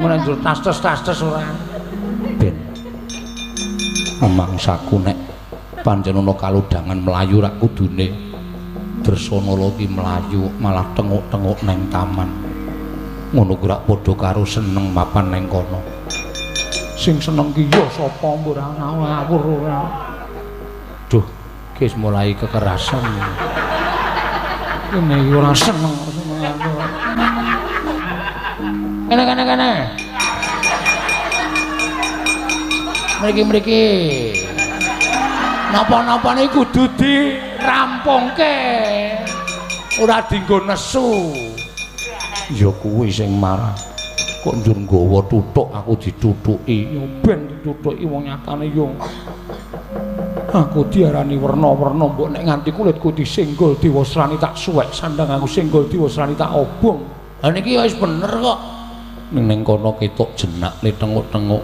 Mun njur tas-tas ora. Ben. Mangsaku nek pancen ana kalodhangan mlayu rak kudune Dresana ki mlayu malah tenguk-tenguk neng taman. Ngono ku rak padha karo seneng mapan neng kono. Sing seneng ki ya sapa mbok ora ngawur ora. Duh, wis mulai kekerasan. Ini ora seneng kene mriki napa-napa niku kudu dirampungke ora dienggo nesu ya kuwi sing marah kok njur nggawa tuthuk aku dituthuki yo ben dituthuki wong nyatane yo aku diarani werna-werna mbok nek nganti kulitku disenggol diwasrani tak suwek sandang aku senggol diwasrani tak obong ha niki wis bener kok ning kono ketok jenak le tenguk-tenguk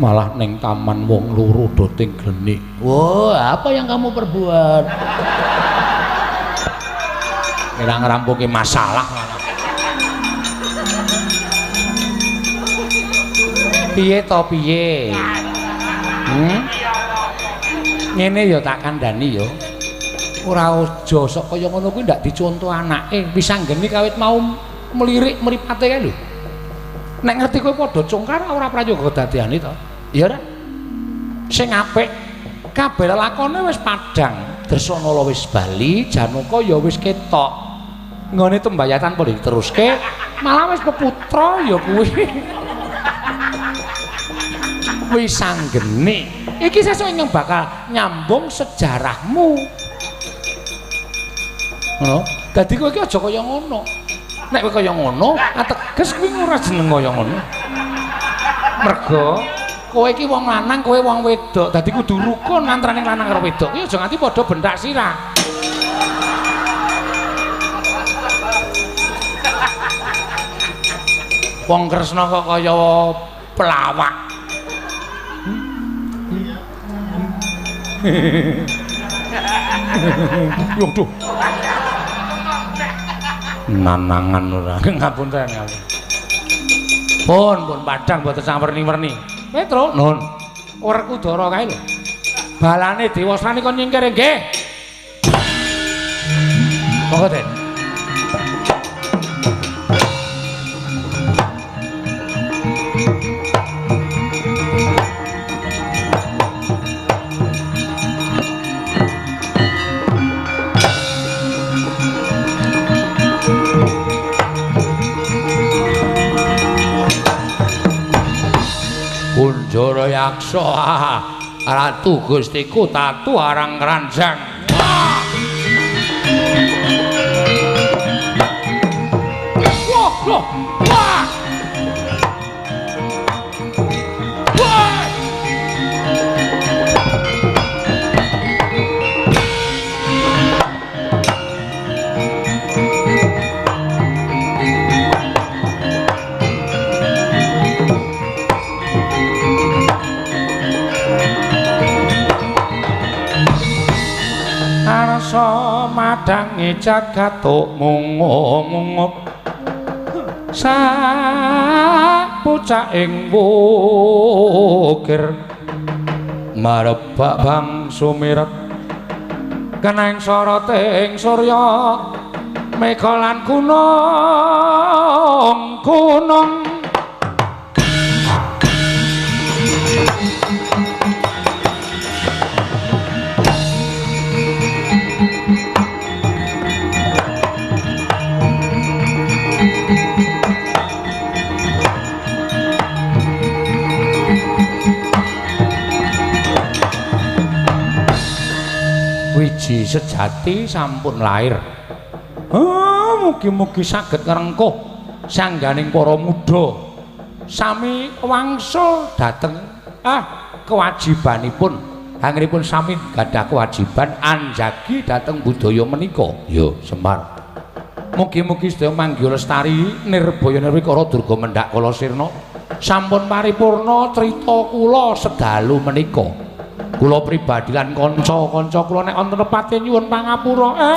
malah ning taman wong loro do tingglenik wah apa yang kamu perbuat kira ngerampuki masalah piye to piye ngene ya tak kandhani ya ora aja sok kaya ngono kuwi ndak dicontoh anake wis anggene kawit mau melirik mripate kae lho nek ngerti kowe padha congkar ora prayoga dadeane to ya ora sing apik kabeh lakone wis padhang Dresana wis bali Janaka ya wis ketok nggone tembayatan padha diteruske malah wis peputra ya kuwi wis anggene iki sesuk yang bakal nyambung sejarahmu ngono dadi kowe iki aja kaya ngono nek kowe kaya ngono ateges kuwi ora jeneng kaya ngono mergo kowe iki wong lanang kowe wong wedok dadi kudu rukun antaraning lanang karo wedok iki aja nganti padha bendak sirah wong Kresna kok kaya pelawak yo duh nanangan ora ngapunten pun padhang mboten sang werni-werni Petro nun Werkudara kae lho balane Dewasrani kon nyingkir nggih monggo Den Kunjara Yaksa Ratu Gustiku Tatu Arang Kranjang wah wah wah arsa madangi jagat mungup sak pucaking wukir marebak bang sumiret keneng soroting surya mega lan gunung wiji sejati sampun lair mugi-mugi saged ngrengkuh sangganing para muda sami wangsul dhateng kewajibanipun anggenipun sami gadah kewajiban anjagi dhateng budaya menika ya Semar mugi-mugi sedaya manggi lestari nirbaya nirwikara durga mendhak kala sirna sampun paripurna crita kula sedalu menika kula pribadi lan kanca-kanca kula nek wonten pate nyuwun pangapura